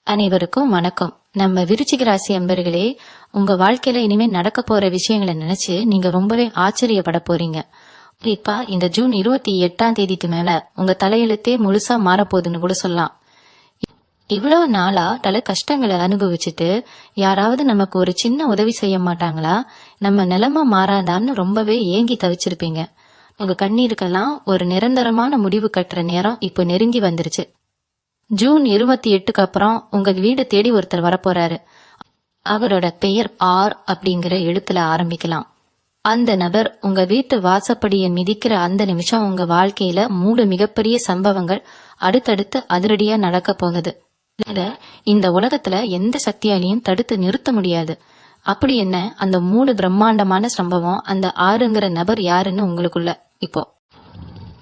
அனைவருக்கும் வணக்கம். நம்ம விருச்சிக ராசி அன்பர்களே, உங்க வாழ்க்கையில இனிமே நடக்க போற விஷயங்களை நினைச்சு நீங்க ரொம்பவே ஆச்சரியப்பட போறீங்க. குறிப்பா இந்த ஜூன் 28 மேல உங்க தலையெழுத்தே முழுசா மாறப்போகுதுன்னு கூட சொல்லலாம். இவ்வளவு நாளா பல கஷ்டங்களை அனுபவிச்சுட்டு யாராவது நமக்கு ஒரு சின்ன உதவி செய்ய மாட்டாங்களா, நம்ம நிலைமை மாறாதான்னு ரொம்பவே ஏங்கி தவிச்சிருப்பீங்க. உங்க கண்ணீருக்கெல்லாம் ஒரு நிரந்தரமான முடிவு கட்டுற நேரம் இப்போ நெருங்கி வந்துருச்சு. ஜூன் 28க்கு அப்புறம் உங்க வீடு தேடி ஒருத்தர் வரப்போறாரு. அவரோட பெயர் ஆர் அப்படிங்கிற எழுத்துல ஆரம்பிக்கலாம். அந்த நபர் உங்க வீட்டு வாசப்படியை மிதிக்கிற அந்த நிமிஷம் உங்க வாழ்க்கையில 3 மிகப்பெரிய சம்பவங்கள் அடுத்தடுத்து அதிரடியா நடக்க போகுது. இந்த உலகத்துல எந்த சக்தியாலையும் தடுத்து நிறுத்த முடியாது. அப்படி என்ன அந்த 3 பிரம்மாண்டமான சம்பவம், அந்த ஆறுங்கிற நபர் யாருன்னு உங்களுக்குள்ள இப்போ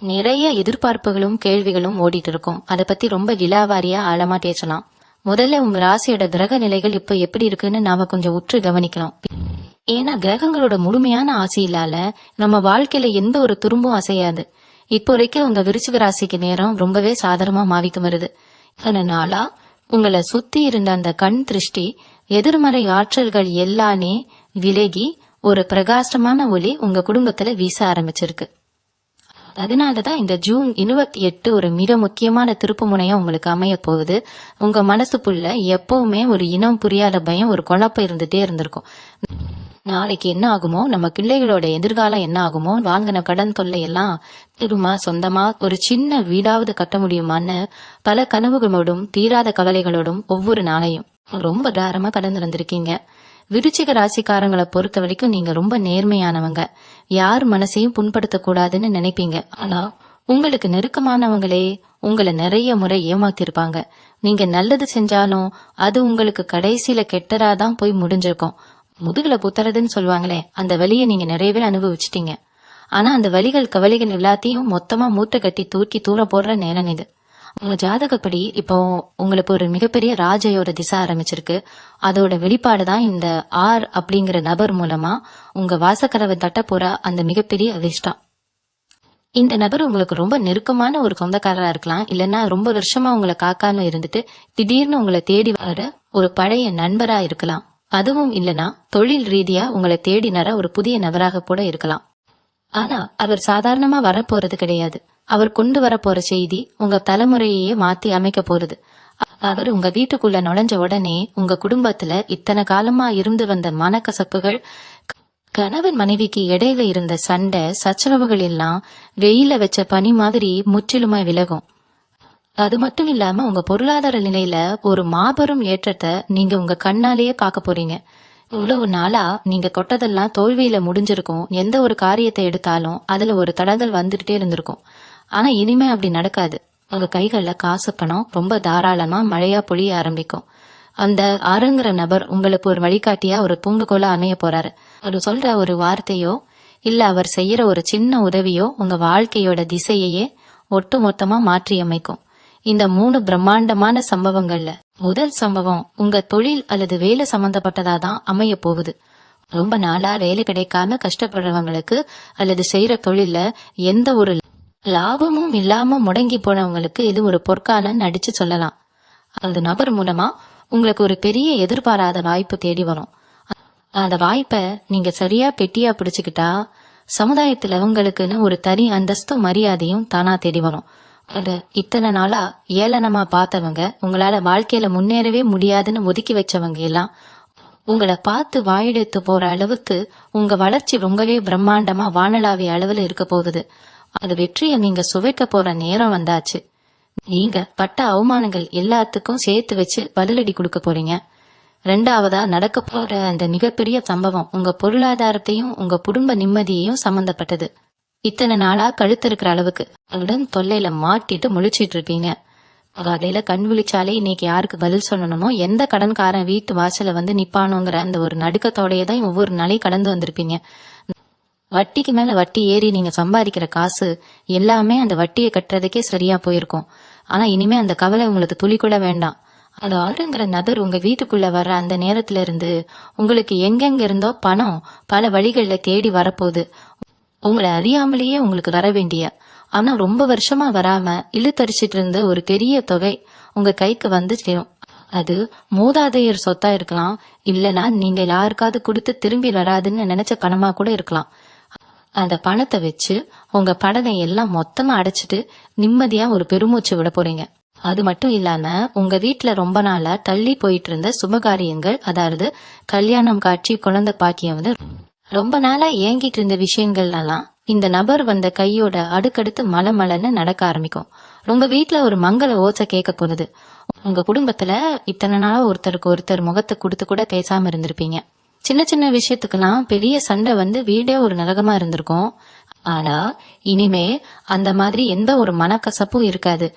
நிறைய எதிர்பார்ப்புகளும் கேள்விகளும் ஓடிட்டு இருக்கும். அதை பத்தி ரொம்ப விலாவாரியா ஆழமா பேசலாம். முதல்ல உங்க ராசியோட கிரக நிலைகள் இப்ப எப்படி இருக்குன்னு நாம கொஞ்சம் உற்று கவனிக்கலாம். ஏன்னா கிரகங்களோட முழுமையான ஆசையிலால நம்ம வாழ்க்கையில எந்த ஒரு துரும்பும் அசையாது. இப்போ வரைக்கும் உங்க விருச்சிக ராசிக்கு நேரம் ரொம்பவே சாதாரணமா மாவிக்கு வருது. அதனால உங்களை சுத்தி இருந்த அந்த கண் திருஷ்டி, எதிர்மறை ஆற்றல்கள் எல்லாமே விலகி ஒரு பிரகாசமான ஒளி உங்க குடும்பத்துல வீச ஆரம்பிச்சிருக்கு. அதனாலதான் இந்த ஜூன் 28 ஒரு மிக முக்கியமான திருப்பு முனையா உங்களுக்கு அமைய போகுது. உங்க மனசுக்குள்ள எப்பவுமே ஒரு இனம் புரியாத பயம், ஒரு குழப்பம் இருந்துட்டே இருந்திருக்கும். நாளைக்கு என்ன ஆகுமோ, நம்ம பிள்ளைகளோட எதிர்காலம் என்ன ஆகுமோ, வாங்கின கடன் தொல்லை எல்லாம் திரும்ப சொந்தமா ஒரு சின்ன வீடாவது கட்ட முடியுமான்னு பல கனவுகளோடும் தீராத கவலைகளோடும் ஒவ்வொரு நாளையும் ரொம்ப தாரமா கடந்து வந்திருக்கீங்க. விருச்சிக ராசிக்காரங்களை பொறுத்த வரைக்கும் நீங்க ரொம்ப நேர்மையானவங்க. யார் மனசையும் புண்படுத்த கூடாதுன்னு நினைப்பீங்க. ஆனா உங்களுக்கு நெருக்கமானவங்களே உங்களை நிறைய முறை ஏமாத்திருப்பாங்க. நீங்க நல்லது செஞ்சாலும் அது உங்களுக்கு கடைசியில கெட்டதாதான் போய் முடிஞ்சிருக்கும். முதுகுல குத்துறதுன்னு சொல்லுவாங்களே, அந்த வலியை நீங்க நிறையவே அனுபவிச்சிட்டீங்க. ஆனா அந்த வலிகள் கவலைகள் எல்லாத்தையும் மொத்தமா மூட்டை கட்டி தூக்கி தூர போடுற நேரம் இது. உங்க ஜாதகப்படி இப்போ உங்களுக்கு ஒரு மிகப்பெரிய ராஜயோட திசை ஆரம்பிச்சிருக்கு. அதோட வெளிப்பாடுதான் இந்த ஆர் அப்படிங்கிற நபர் மூலமா உங்க வாசக்கதவை தட்ட போற அந்த மிகப்பெரிய அதிர்ஷ்டம். இந்த நபர் உங்களுக்கு ரொம்ப நெருக்கமான ஒரு சொந்தக்காரரா இருக்கலாம், இல்லைன்னா ரொம்ப வருஷமா உங்களை காக்காம இருந்துட்டு திடீர்னு உங்களை தேடி வர ஒரு பழைய நண்பரா இருக்கலாம். அதுவும் இல்லைன்னா தொழில் ரீதியா உங்களை தேடினர ஒரு புதிய நபராக கூட இருக்கலாம். ஆனா அவர் சாதாரணமா வரப்போறது கிடையாது. அவர் கொண்டு வர போற செய்தி உங்க தலைமுறையே மாத்தி அமைக்க போறது. அவர் உங்க வீட்டுக்குள்ள நுழைஞ்ச உடனே உங்க குடும்பத்துல இத்தனை காலமா இருந்து வந்த மனக்கசப்புகள், கணவன் மனைவிக்கு இடையில இருந்த சண்டை சச்சரவுகள் எல்லாம் வெயில வச்ச பனி மாதிரி முற்றிலுமா விலகும். அது மட்டும் இல்லாம உங்க பொருளாதார நிலையில ஒரு மாபெரும் ஏற்றத்தை நீங்க உங்க கண்ணாலேயே பார்க்க போறீங்க. இவ்வளவு நாளா நீங்க கொட்டதெல்லாம் தோல்வியில முடிஞ்சிருக்கும். எந்த ஒரு காரியத்தை எடுத்தாலும் அதுல ஒரு தடங்கள் வந்துகிட்டே இருந்திருக்கும். ஆனா இனிமே அப்படி நடக்காது. உங்க கைகள்ல காசு பணம் ரொம்ப தாராளமா மழையா பொழிய ஆரம்பிக்கும். அந்த ஆறுங்கிற நபர் உங்களுக்கு ஒரு வழிகாட்டியா, ஒரு தூண்டுகோலா அமைய போறாரு. அவர் சொல்ற ஒரு வார்த்தையோ இல்ல அவர் செய்யற ஒரு சின்ன உதவியோ உங்க வாழ்க்கையோட திசையையே ஒட்டு மொத்தமா மாற்றி அமைக்கும். இந்த 3 பிரம்மாண்டமான சம்பவங்கள்ல முதல் சம்பவம் உங்க தொழில் அல்லது வேலை சம்பந்தப்பட்டதா தான் அமைய போகுது. ரொம்ப நாளா வேலை கிடைக்காம கஷ்டப்படுறவங்களுக்கு அல்லது செய்யற தொழில எந்த ஒரு லாபமும் இல்லாம முடங்கி போனவங்களுக்கு இது ஒரு பொற்காலம் அடிச்சு சொல்லலாம். அந்த நபர் மூலமா உங்களுக்கு ஒரு பெரிய எதிர்பாராத வாய்ப்பு தேடி வரும். அந்த வாய்ப்பை நீங்க சரியா பெட்டியா பிடிச்சுக்கிட்டா சமுதாயத்துல உங்களுக்குன்னு ஒரு தனி அந்தஸ்தும் மரியாதையும் தானா தேடி வரும். இத்தனை நாளா ஏளனமா பார்த்தவங்க, உங்களால வாழ்க்கையில முன்னேறவே முடியாதுன்னு ஒதுக்கி வச்சவங்க எல்லாம் உங்களை பார்த்து வாயெடுத்து போற அளவுக்கு உங்க வளர்ச்சி ரொம்பவே பிரம்மாண்டமா வானளாவிய அளவுல இருக்க போகுது. அது வெற்றியை நீங்க சுவைக்க போற நேரம் வந்தாச்சு. நீங்க பட்ட அவமானங்கள் எல்லாத்துக்கும் சேர்த்து வச்சு பதிலடி கொடுக்க போறீங்க. 2வதா நடக்க போற அந்த மிகப்பெரிய சம்பவம் உங்க பொருளாதாரத்தையும் உங்க குடும்ப நிம்மதியையும் சம்பந்தப்பட்டது. இத்தனை நாளா கழுத்து இருக்கிற அளவுக்கு உடன் தொல்லையில மாட்டிட்டு முழிச்சிட்டு இருப்பீங்க. காலையில கண் விழிச்சாலே இன்னைக்கு யாருக்கு பதில் சொல்லணுமோ, எந்த கடன்காரன் வீட்டு வாசல வந்து நிப்பானுங்கிற அந்த ஒரு நடுக்கத்தோடையதான் ஒவ்வொரு நாளையும் கடந்து வந்திருப்பீங்க. வட்டிக்கு மேல வட்டி ஏறி நீங்க சம்பாதிக்கிற காசு எல்லாமே அந்த வட்டியை கட்டுறதுக்கே சரியா போயிருக்கும். ஆனா இனிமே அந்த கவலை உங்களுக்கு துளி கூட வேண்டாம். அந்த ஆளுங்கிற நபர் உங்க வீட்டுக்குள்ள வர்ற அந்த நேரத்துல இருந்து உங்களுக்கு எங்கெங்க இருந்தோ பணம் பல வழிகள்ல தேடி வரப்போகுது. உங்களை அறியாமலேயே உங்களுக்கு வர வேண்டிய, ஆனா ரொம்ப வருஷமா வராம இழுத்தடிச்சிட்டு இருந்த ஒரு பெரிய தொகை உங்க கைக்கு வந்து சேரும். அது மூதாதையர் சொத்தா இருக்கலாம், இல்லனா நீங்க யாருக்காவது கொடுத்து திரும்பி வராதுன்னு நினைச்ச பணமா கூட இருக்கலாம். அந்த பணத்தை வச்சு உங்க கடனை எல்லாம் மொத்தமா அடைச்சிட்டு நிம்மதியா ஒரு பெருமூச்சு விட போறீங்க. அது மட்டும் இல்லாம உங்க வீட்டுல ரொம்ப நாளா தள்ளி போயிட்டு இருந்த சுபகாரியங்கள், அதாவது கல்யாணம் காட்சி குழந்தை பாக்கியம் ரொம்ப நாளா ஏங்கிட்டு இருந்த விஷயங்கள் எல்லாம் இந்த நபர் வந்த கையோட அடுக்கடுத்து மலமலன்னு நடக்க ஆரம்பிக்கும். உங்க வீட்டுல ஒரு மங்கள ஓசை கேட்க போகுது. உங்க குடும்பத்துல இத்தனை நாளா ஒருத்தருக்கு ஒருத்தர் முகத்தை கொடுத்து கூட பேசாம இருந்திருப்பீங்க. சின்ன சின்ன விஷயத்துக்கெல்லாம் பெரிய சண்டை வீடே ஒரு நரகமா இருந்திருக்கும். ஆனா இனிமே அந்த மாதிரி எந்த ஒரு மனக்கசப்பும் இருக்காது.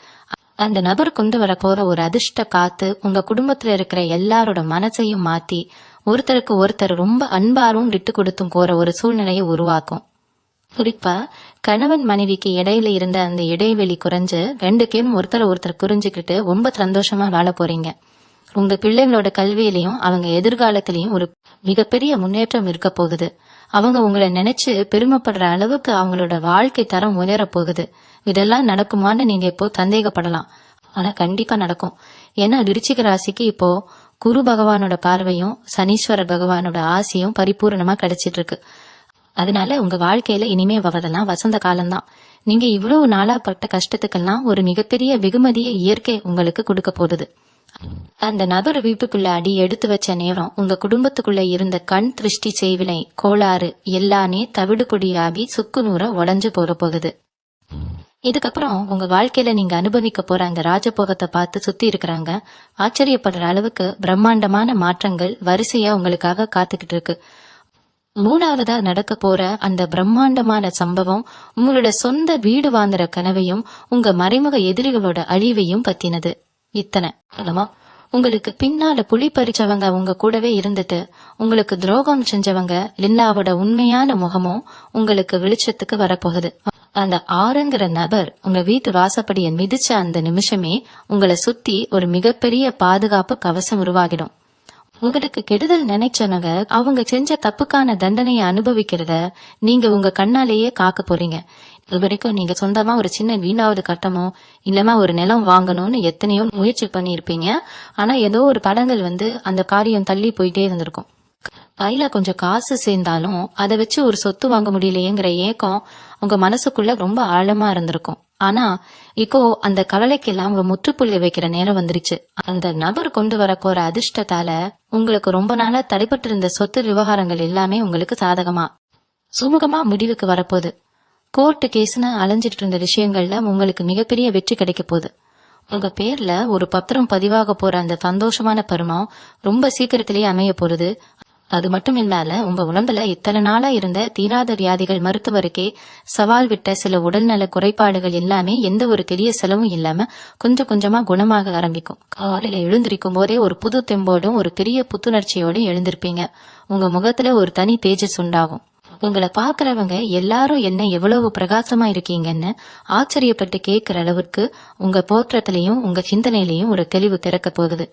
அந்த நபர் கொண்டு வர போற ஒரு அதிர்ஷ்ட காத்து உங்க குடும்பத்துல இருக்கிற எல்லாரோட மனசையும் மாத்தி ஒருத்தருக்கு ஒருத்தர் ரொம்ப அன்பாரும் விட்டு கொடுத்தும் போற ஒரு சூழ்நிலையை உருவாக்கும். குறிப்பா கணவன் மனைவிக்கு இடையில இருந்த அந்த இடைவெளி குறைஞ்சு 2 பேரும் ஒருத்தர் புரிஞ்சுக்கிட்டு ரொம்ப சந்தோஷமா வாழ போறீங்க. உங்க பிள்ளைகளோட கல்வியிலையும் அவங்க எதிர்காலத்திலையும் ஒரு மிகப்பெரிய முன்னேற்றம் இருக்க போகுது. அவங்க உங்களை நினைச்சு பெருமைப்படுற அளவுக்கு அவங்களோட வாழ்க்கை தரம் உயர போகுது. இதெல்லாம் நடக்குமான்னு நீங்க இப்போ சந்தேகப்படலாம், ஆனா கண்டிப்பா நடக்கும். ஏன்னா விருச்சிக ராசிக்கு இப்போ குரு பகவானோட பார்வையும் சனீஸ்வரர் பகவானோட ஆசையும் பரிபூர்ணமா கிடைச்சிட்டு இருக்கு. அதனால உங்க வாழ்க்கையில இனிமே வரதெல்லாம் வசந்த காலம்தான். நீங்க இவ்வளவு நாளா பட்ட கஷ்டத்துக்கெல்லாம் ஒரு மிகப்பெரிய வெகுமதியை இயற்கை உங்களுக்கு கொடுக்க போகுது. அந்த நபர் வீட்டுக்குள்ள அடி எடுத்து வச்ச நேரம் உங்க குடும்பத்துக்குள்ள இருந்த கண் திருஷ்டி செய்வினை கோளாறு எல்லாமே தவிடு பொடியாகி சுக்குநூற உடைஞ்சு போகுது. இதுக்கப்புறம் உங்க வாழ்க்கையில நீங்க அனுபவிக்க போற அந்த ராஜபோகத்தை பார்த்து சுத்தி இருக்கிறாங்க ஆச்சரியப்படுற அளவுக்கு பிரம்மாண்டமான மாற்றங்கள் வரிசையா உங்களுக்காக காத்துக்கிட்டு இருக்கு. 3வதா நடக்க போற அந்த பிரம்மாண்டமான சம்பவம் உங்களோட சொந்த வீடு வாங்குற கனவையும் உங்க மறைமுக எதிரிகளோட அழிவையும் பத்தினது. இத்தனை உங்களுக்கு பின்னால புலி பறிச்சவங்க உங்க கூடவே இருந்துட்டு உங்களுக்கு துரோகம் செஞ்சவங்க எல்லாவோட உண்மையான முகமும் உங்களுக்கு வெளிச்சத்துக்கு வரப்போகுது. அந்த ஆறுங்கிற நபர் உங்க வீட்டு வாசப்படியை மிதிச்ச அந்த நிமிஷமே உங்களை சுத்தி ஒரு மிகப்பெரிய பாதுகாப்பு கவசம் உருவாகிடும். உங்களுக்கு கெடுதல் நினைச்சவங்க அவங்க செஞ்ச தப்புக்கான தண்டனையை அனுபவிக்கிறத நீங்க உங்க கண்ணாலேயே காக்க போறீங்க. இது வரைக்கும் நீங்க சொந்தமா ஒரு சின்ன வீணாவது கட்டமோ இல்லமா ஒரு நிலம் வாங்கணும்னு எத்தனையோ முயற்சி பண்ணிருப்பீங்க. ஆனா ஏதோ ஒரு தடங்கள் அந்த காரியம் தள்ளி போயிட்டே இருந்திருக்கும். கையில கொஞ்சம் காசு சேர்ந்தாலும் அதை வச்சு ஒரு சொத்து வாங்க முடியலையேங்கிற ஏக்கம் உங்க மனசுக்குள்ள ரொம்ப ஆழமா இருந்திருக்கும். ஆனா இப்போ அந்த கவலைக்கெல்லாம் உங்க முற்றுப்புள்ளி வைக்கிற நேரம் வந்துருச்சு. அந்த நபர் கொண்டு வர போற அதிர்ஷ்டத்தால உங்களுக்கு ரொம்ப நாளா தடைப்பட்டு இருந்த சொத்து விவகாரங்கள் எல்லாமே உங்களுக்கு சாதகமா சுமூகமா முடிவுக்கு வரப்போகுது. கோர்ட்டு கேஸ்னு அலைஞ்சிட்டு இருந்த விஷயங்கள்ல உங்களுக்கு மிகப்பெரிய வெற்றி கிடைக்க போகுது. உங்க பேர்ல ஒரு பத்திரம் பதிவாக போற அந்த சந்தோஷமான பருவம் ரொம்ப சீக்கிரத்திலேயே அமைய போறது. அது மட்டும் இல்லாத உங்க உடம்புல இத்தனை நாளா இருந்த தீராத வியாதிகள் மருத்துவருக்கே சவால் விட்ட சில உடல்நல குறைபாடுகள் எல்லாமே எந்த ஒரு பெரிய செலவும் இல்லாம கொஞ்சம் கொஞ்சமா குணமாக ஆரம்பிக்கும். காலையில எழுந்திருக்கும் போதே ஒரு புது தெம்போடும் ஒரு பெரிய புத்துணர்ச்சியோடும் எழுந்திருப்பீங்க. உங்க முகத்துல ஒரு தனி தேஜஸ் உண்டாகும். உங்களை பாக்குறவங்க எல்லாரும் என்ன எவ்வளவு பிரகாசமா இருக்கீங்கன்னு ஆச்சரியப்பட்டு கேட்கிற அளவுக்கு உங்க தோற்றத்திலையும் உங்க சிந்தனையிலையும் ஒரு தெளிவு திறக்க போகுது.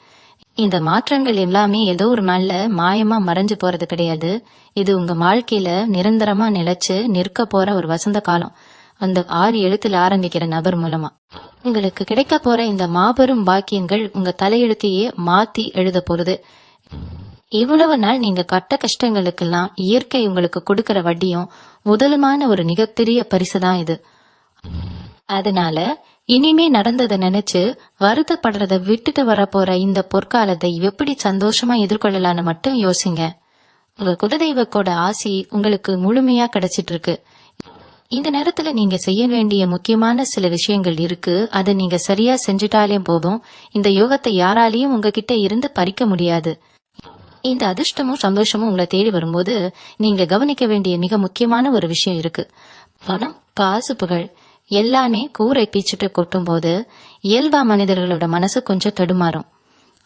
இந்த மாற்றங்கள் எல்லாமே ஏதோ ஒரு நாள்ல மாயமா மறைஞ்சு போறது கிடையாது. இது உங்க வாழ்க்கையில நிரந்தரமா நிலைச்சு நிற்க போற ஒரு வசந்த காலம். அந்த 6 எழுத்துல ஆரம்பிக்கிற நபர் மூலமா உங்களுக்கு கிடைக்க போற இந்த மாபெரும் பாக்கியங்கள் உங்க தலையெழுத்தையே மாத்தி எழுத போறது. இவ்வளவு நாள் நீங்க கட்ட கஷ்டங்களுக்கெல்லாம் இயற்கை உங்களுக்கு கொடுக்கற வட்டியும் முதலுமான ஒரு மிகப்பெரிய பரிசுதான் இது. அதனால இனிமே நடந்ததை நினைச்சு வருத்தப்படுறத விட்டுட்டு வரப்போற இந்த பொற்காலத்தை எப்படி சந்தோஷமா எதிர்கொள்ளலான்னு மட்டும் யோசிங்க. உங்க குலதெய்வத்தோட ஆசி உங்களுக்கு முழுமையா கிடைச்சிட்டு இருக்கு. இந்த நேரத்துல நீங்க செய்ய வேண்டிய முக்கியமான சில விஷயங்கள் இருக்கு. அதை நீங்க சரியா செஞ்சுட்டாலே போதும். இந்த யோகத்தை யாராலையும் உங்ககிட்ட இருந்து பறிக்க முடியாது. இந்த அதிர்ஷ்டமும் சந்தோஷமும் உங்களை தேடி வரும்போது நீங்க கவனிக்க வேண்டிய மிக முக்கியமான ஒரு விஷயம் இருக்கு. பணம், காசு, புகழ் எல்லாமே கூரை பீச்சிட்டு கொட்டும் போது இயல்பா மனிதர்களோட மனசு கொஞ்சம் தடுமாறும்.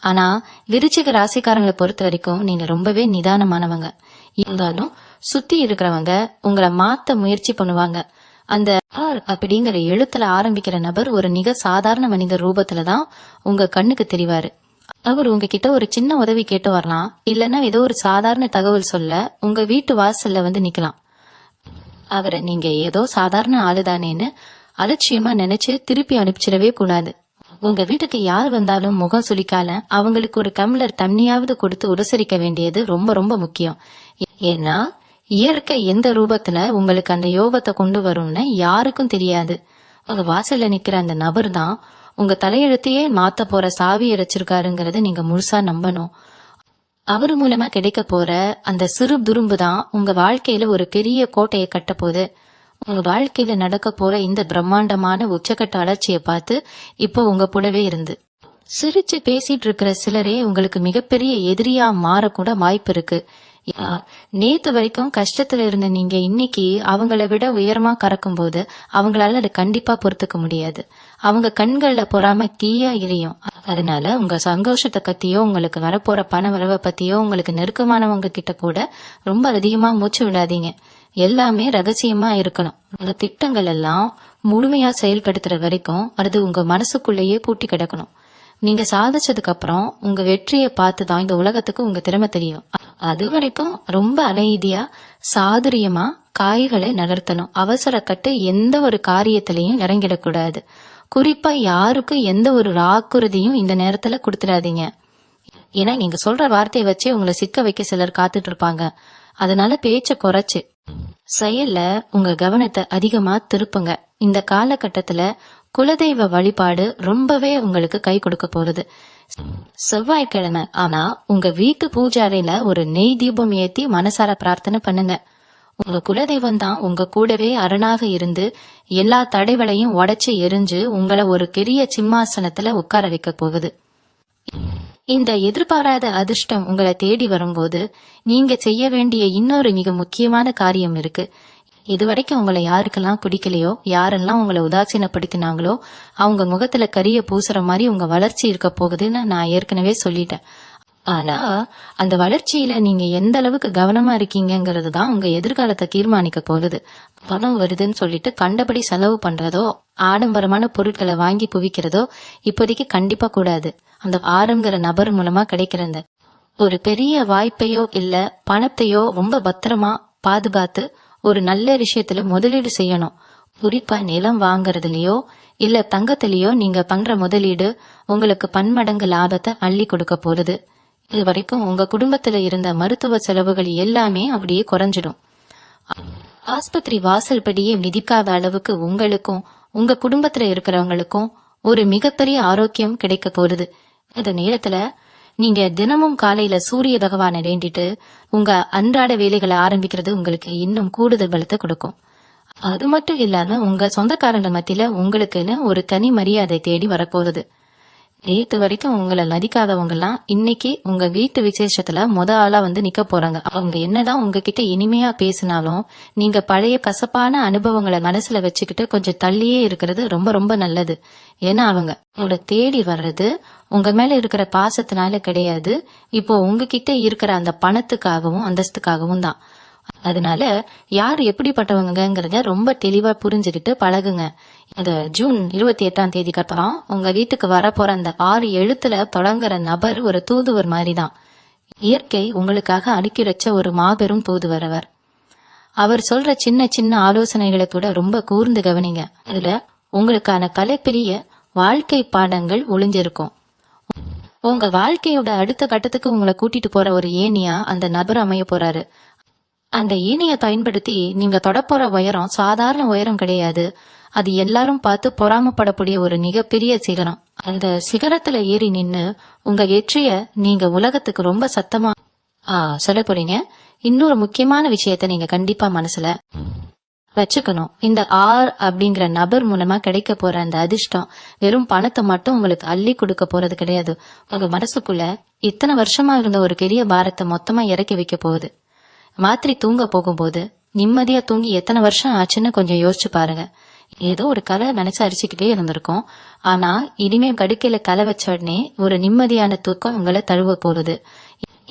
ஆனா விருச்சிக ராசிக்காரங்களை பொறுத்த வரைக்கும் நீங்க ரொம்பவே நிதானமானவங்க. இருந்தாலும் சுத்தி இருக்கிறவங்க உங்களை மாத்த முயற்சி பண்ணுவாங்க. அந்த அப்படிங்கிற எழுத்துல ஆரம்பிக்கிற நபர் ஒரு மிக சாதாரண மனித ரூபத்துலதான் உங்க கண்ணுக்கு தெரிவாரு. அவர் உங்ககிட்ட ஒரு சின்ன உதவி கேட்டு வரலாம், இல்லன்னா ஏதோ ஒரு சாதாரண தகவல் சொல்ல உங்க வீட்டு வாசல்ல நிக்கலாம். அவரை நீங்க ஏதோ சாதாரண ஆளுதானேன்னு அலட்சியமா நினைச்சு திருப்பி அனுப்பிச்சிடவே கூடாது. உங்க வீட்டுக்கு யார் வந்தாலும் முகம் சுளிக்கால அவங்களுக்கு ஒரு டம்ளர் தண்ணியாவது கொடுத்து உபசரிக்க வேண்டியது ரொம்ப ரொம்ப முக்கியம். ஏன்னா இயற்கை எந்த ரூபத்துல உங்களுக்கு அந்த யோகத்தை கொண்டு வரும்னு யாருக்கும் தெரியாது. உங்க வாசல்ல நிக்கிற அந்த நபர் தான் உங்க தலையெழுத்தையே மாத்த போற சாவி அடைச்சிருக்காருங்கிறத நீங்க முழுசா நம்பணும். அவரு மூலமா கிடைக்க போற அந்த சிறு துரும்பு தான் உங்க வாழ்க்கையில ஒரு பெரிய கோட்டையை கட்ட போகுது. உங்க வாழ்க்கையில நடக்க போற இந்த பிரம்மாண்டமான உச்சக்கட்ட வளர்ச்சியை பார்த்து இப்போ உங்க கூடவே இருந்து சிரிச்சு பேசிட்டு இருக்கிற சிலரே உங்களுக்கு மிகப்பெரிய எதிரியா மாறக்கூட வாய்ப்பு இருக்கு. நேத்து வரைக்கும் கஷ்டத்துல இருந்த நீங்க இன்னைக்கு அவங்கள விட உயரமா கறக்கும் போது அவங்களால அதை கண்டிப்பா பொறுத்துக்க முடியாது. அவங்க கண்கள்ல பொறாம தீயா எரியும். அதனால உங்க சந்தோஷத்தை பத்தியோ உங்களுக்கு வரப்போற பண வரவை பத்தியோ உங்களுக்கு நெருக்கமானவங்க கிட்ட கூட ரொம்ப அதிகமா மூச்சு விடாதீங்க. எல்லாமே ரகசியமா இருக்கணும். உங்க திட்டங்கள் எல்லாம் முழுமையா செயல்படுத்துற வரைக்கும் அது உங்க மனசுக்குள்ளேயே பூட்டி கிடக்கணும். நீங்க சாதிச்சதுக்கு அப்புறம் உங்க வெற்றியை பார்த்துதான் இந்த உலகத்துக்கு உங்க திறமை தெரியும். அது வரைக்கும் ரொம்ப அமைதியா சாதுரியமா காய்களை நகர்த்தணும். அவசரப்பட்டு எந்த ஒரு காரியத்திலையும் இறங்கிடக்கூடாது. குறிப்பா யாருக்கும் எந்த ஒரு வாக்குறுதியும் இந்த நேரத்துல கொடுத்துடாதீங்க. ஏன்னா நீங்க சொல்ற வார்த்தையை வச்சு உங்களை சிக்க வைக்க சிலர் காத்துட்டு இருப்பாங்க. அதனால பேச்ச குறைச்சு செயல்ல உங்க கவனத்தை அதிகமா திருப்புங்க. இந்த காலகட்டத்துல குலதெய்வ வழிபாடு ரொம்பவே உங்களுக்கு கை கொடுக்க போறது. செவ்வாய்க்கிழமை ஆனா உங்க வீட்டு பூஜை அறையில ஒரு நெய் தீபம் ஏத்தி மனசார பிரார்த்தனை பண்ணுங்க. உங்க குலதெய்வம் தான் உங்க கூடவே அரணாக இருந்து எல்லா தடைகளையும் உடைச்சு எரிஞ்சு உங்களை ஒரு பெரிய சிம்மாசனத்துல உட்கார வைக்க போகுது. இந்த எதிர்பாராத அதிர்ஷ்டம் உங்களை தேடி வரும்போது நீங்க செய்ய வேண்டிய இன்னொரு மிக முக்கியமான காரியம் இருக்கு. இதுவரைக்கும் உங்களை யாருக்கெல்லாம் பிடிக்கலையோ, யாரெல்லாம் உங்களை உதாசீனப்படுத்தினாங்களோ அவங்க முகத்துல கரிய பூசுற மாதிரி உங்க வளர்ச்சி இருக்க போகுதுன்னு நான் ஏற்கனவே சொல்லிட்டேன். ஆனா அந்த வளர்ச்சியில நீங்க எந்த அளவுக்கு கவனமா இருக்கீங்கிறது தான் உங்க எதிர்காலத்தை தீர்மானிக்க போகுது. பணம் வருதுன்னு சொல்லிட்டு கண்டபடி செலவு பண்றதோ ஆடம்பரமான பொருட்களை வாங்கி குவிக்கிறதோ இப்போதைக்கு கண்டிப்பா கூடாது. அந்த ஆரம்பிக்கிற நபர் மூலமா கிடைக்கிற ஒரு பெரிய வாய்ப்பையோ இல்ல பணத்தையோ ரொம்ப பத்திரமா பாதுகாத்து ஒரு நல்ல விஷயத்துல முதலீடு செய்யணும். குறிப்பா நிலம் வாங்கறதுலயோ இல்ல தங்கத்திலயோ நீங்க பண்ற முதலீடு உங்களுக்கு பன்மடங்கு லாபத்தை அள்ளி கொடுக்க போகுது. இது வரைக்கும் உங்க குடும்பத்துல இருந்த மருத்துவ செலவுகள் எல்லாமே அப்படியே குறைஞ்சிடும். ஆஸ்பத்திரி வாசல் படியே மிதிக்காத அளவுக்கு உங்களுக்கும் உங்க குடும்பத்துல இருக்கிறவங்களுக்கும் ஒரு மிகப்பெரிய ஆரோக்கியம் கிடைக்க போகுது. இந்த நேரத்துல நீங்க தினமும் காலையில சூரிய பகவானை வேண்டிட்டு உங்க அன்றாட வேலைகளை ஆரம்பிக்கிறது உங்களுக்கு இன்னும் கூடுதல் பலத்தை கொடுக்கும். அது மட்டும் இல்லாம உங்க சொந்தக்காரங்க மத்தியில உங்களுக்குன்னு ஒரு தனி மரியாதை தேடி வரப்போகுது. நேத்து வரைக்கும் உங்களை மதிக்காதவங்க எல்லாம் இன்னைக்கு உங்க வீட்டு விசேஷத்துல ஆளா வந்து நிக்க போறாங்க. அவங்க என்னதான் உங்ககிட்ட இனிமையா பேசினாலும் நீங்க பழைய கசப்பான அனுபவங்களை மனசுல வச்சுக்கிட்டு கொஞ்சம் தள்ளியே இருக்கிறது ரொம்ப ரொம்ப நல்லது. ஏன்னா அவங்க உங்களை தேடி வர்றது உங்க மேல இருக்கிற பாசத்தினால கிடையாது, இப்போ உங்ககிட்ட இருக்கிற அந்த பணத்துக்காகவும் அந்தஸ்துக்காகவும் தான். அதனால யார் எப்படிப்பட்டவங்கிறத ரொம்ப தெளிவா புரிஞ்சுக்கிட்டு பழகுங்க. இந்த ஜூன் 28 அப்புறம் உங்க வீட்டுக்கு வரப்போற அந்த 6 எழுத்துல தொடங்குற நபர் ஒரு தூதுவர் மாதிரிதான். இயற்கை உங்களுக்காக அனுப்பி வச்ச ஒரு மாபெரும் தூதுவர் அவர். அவர் சொல்ற சின்ன சின்ன ஆலோசனைகளை கூட ரொம்ப கூர்ந்து கவனிங்க. அதுல உங்களுக்கான கலைப்பெரிய வாழ்க்கை பாடங்கள் ஒளிஞ்சிருக்கும். உங்க வாழ்க்கையோட அடுத்த கட்டத்துக்கு உங்களை கூட்டிட்டு போற ஒரு ஏணியா அந்த நபர் அமைய போறாரு. அந்த ஏணியை பயன்படுத்தி நீங்க தொடப்போற உயரம் சாதாரண உயரம் கிடையாது. அது எல்லாரும் பார்த்து பொறாமப்படக்கூடிய ஒரு மிகப்பெரிய சிகரம். அந்த சிகரத்துல ஏறி நின்னு உங்க வெற்றிய நீங்க உலகத்துக்கு ரொம்ப சத்தமா சொல்ல போறீங்க. இன்னொரு முக்கியமான விஷயத்த நீங்க கண்டிப்பா மனசுல வச்சுக்கணும். இந்த அப்படிங்கிற நபர் மூலமா கிடைக்க போற அந்த அதிர்ஷ்டம் வெறும் பணத்தை மட்டும் உங்களுக்கு அள்ளி கொடுக்க போறது கிடையாது. உங்க மனசுக்குள்ள இத்தனை வருஷமா இருந்த ஒரு பெரிய பாரத்தை மொத்தமா இறக்கி வைக்க போகுது. மாத்திரை தூங்க போகும்போது நிம்மதியா தூங்கி எத்தனை வருஷம் ஆச்சுன்னு கொஞ்சம் யோசிச்சு பாருங்க. ஏதோ ஒரு கலை மனசு அரிச்சுக்கிட்டே இருந்திருக்கும். ஆனா இனிமே கடுக்கையில கலை வச்ச உடனே ஒரு நிம்மதியான தூக்கம் உங்களை தழுவ போகுது.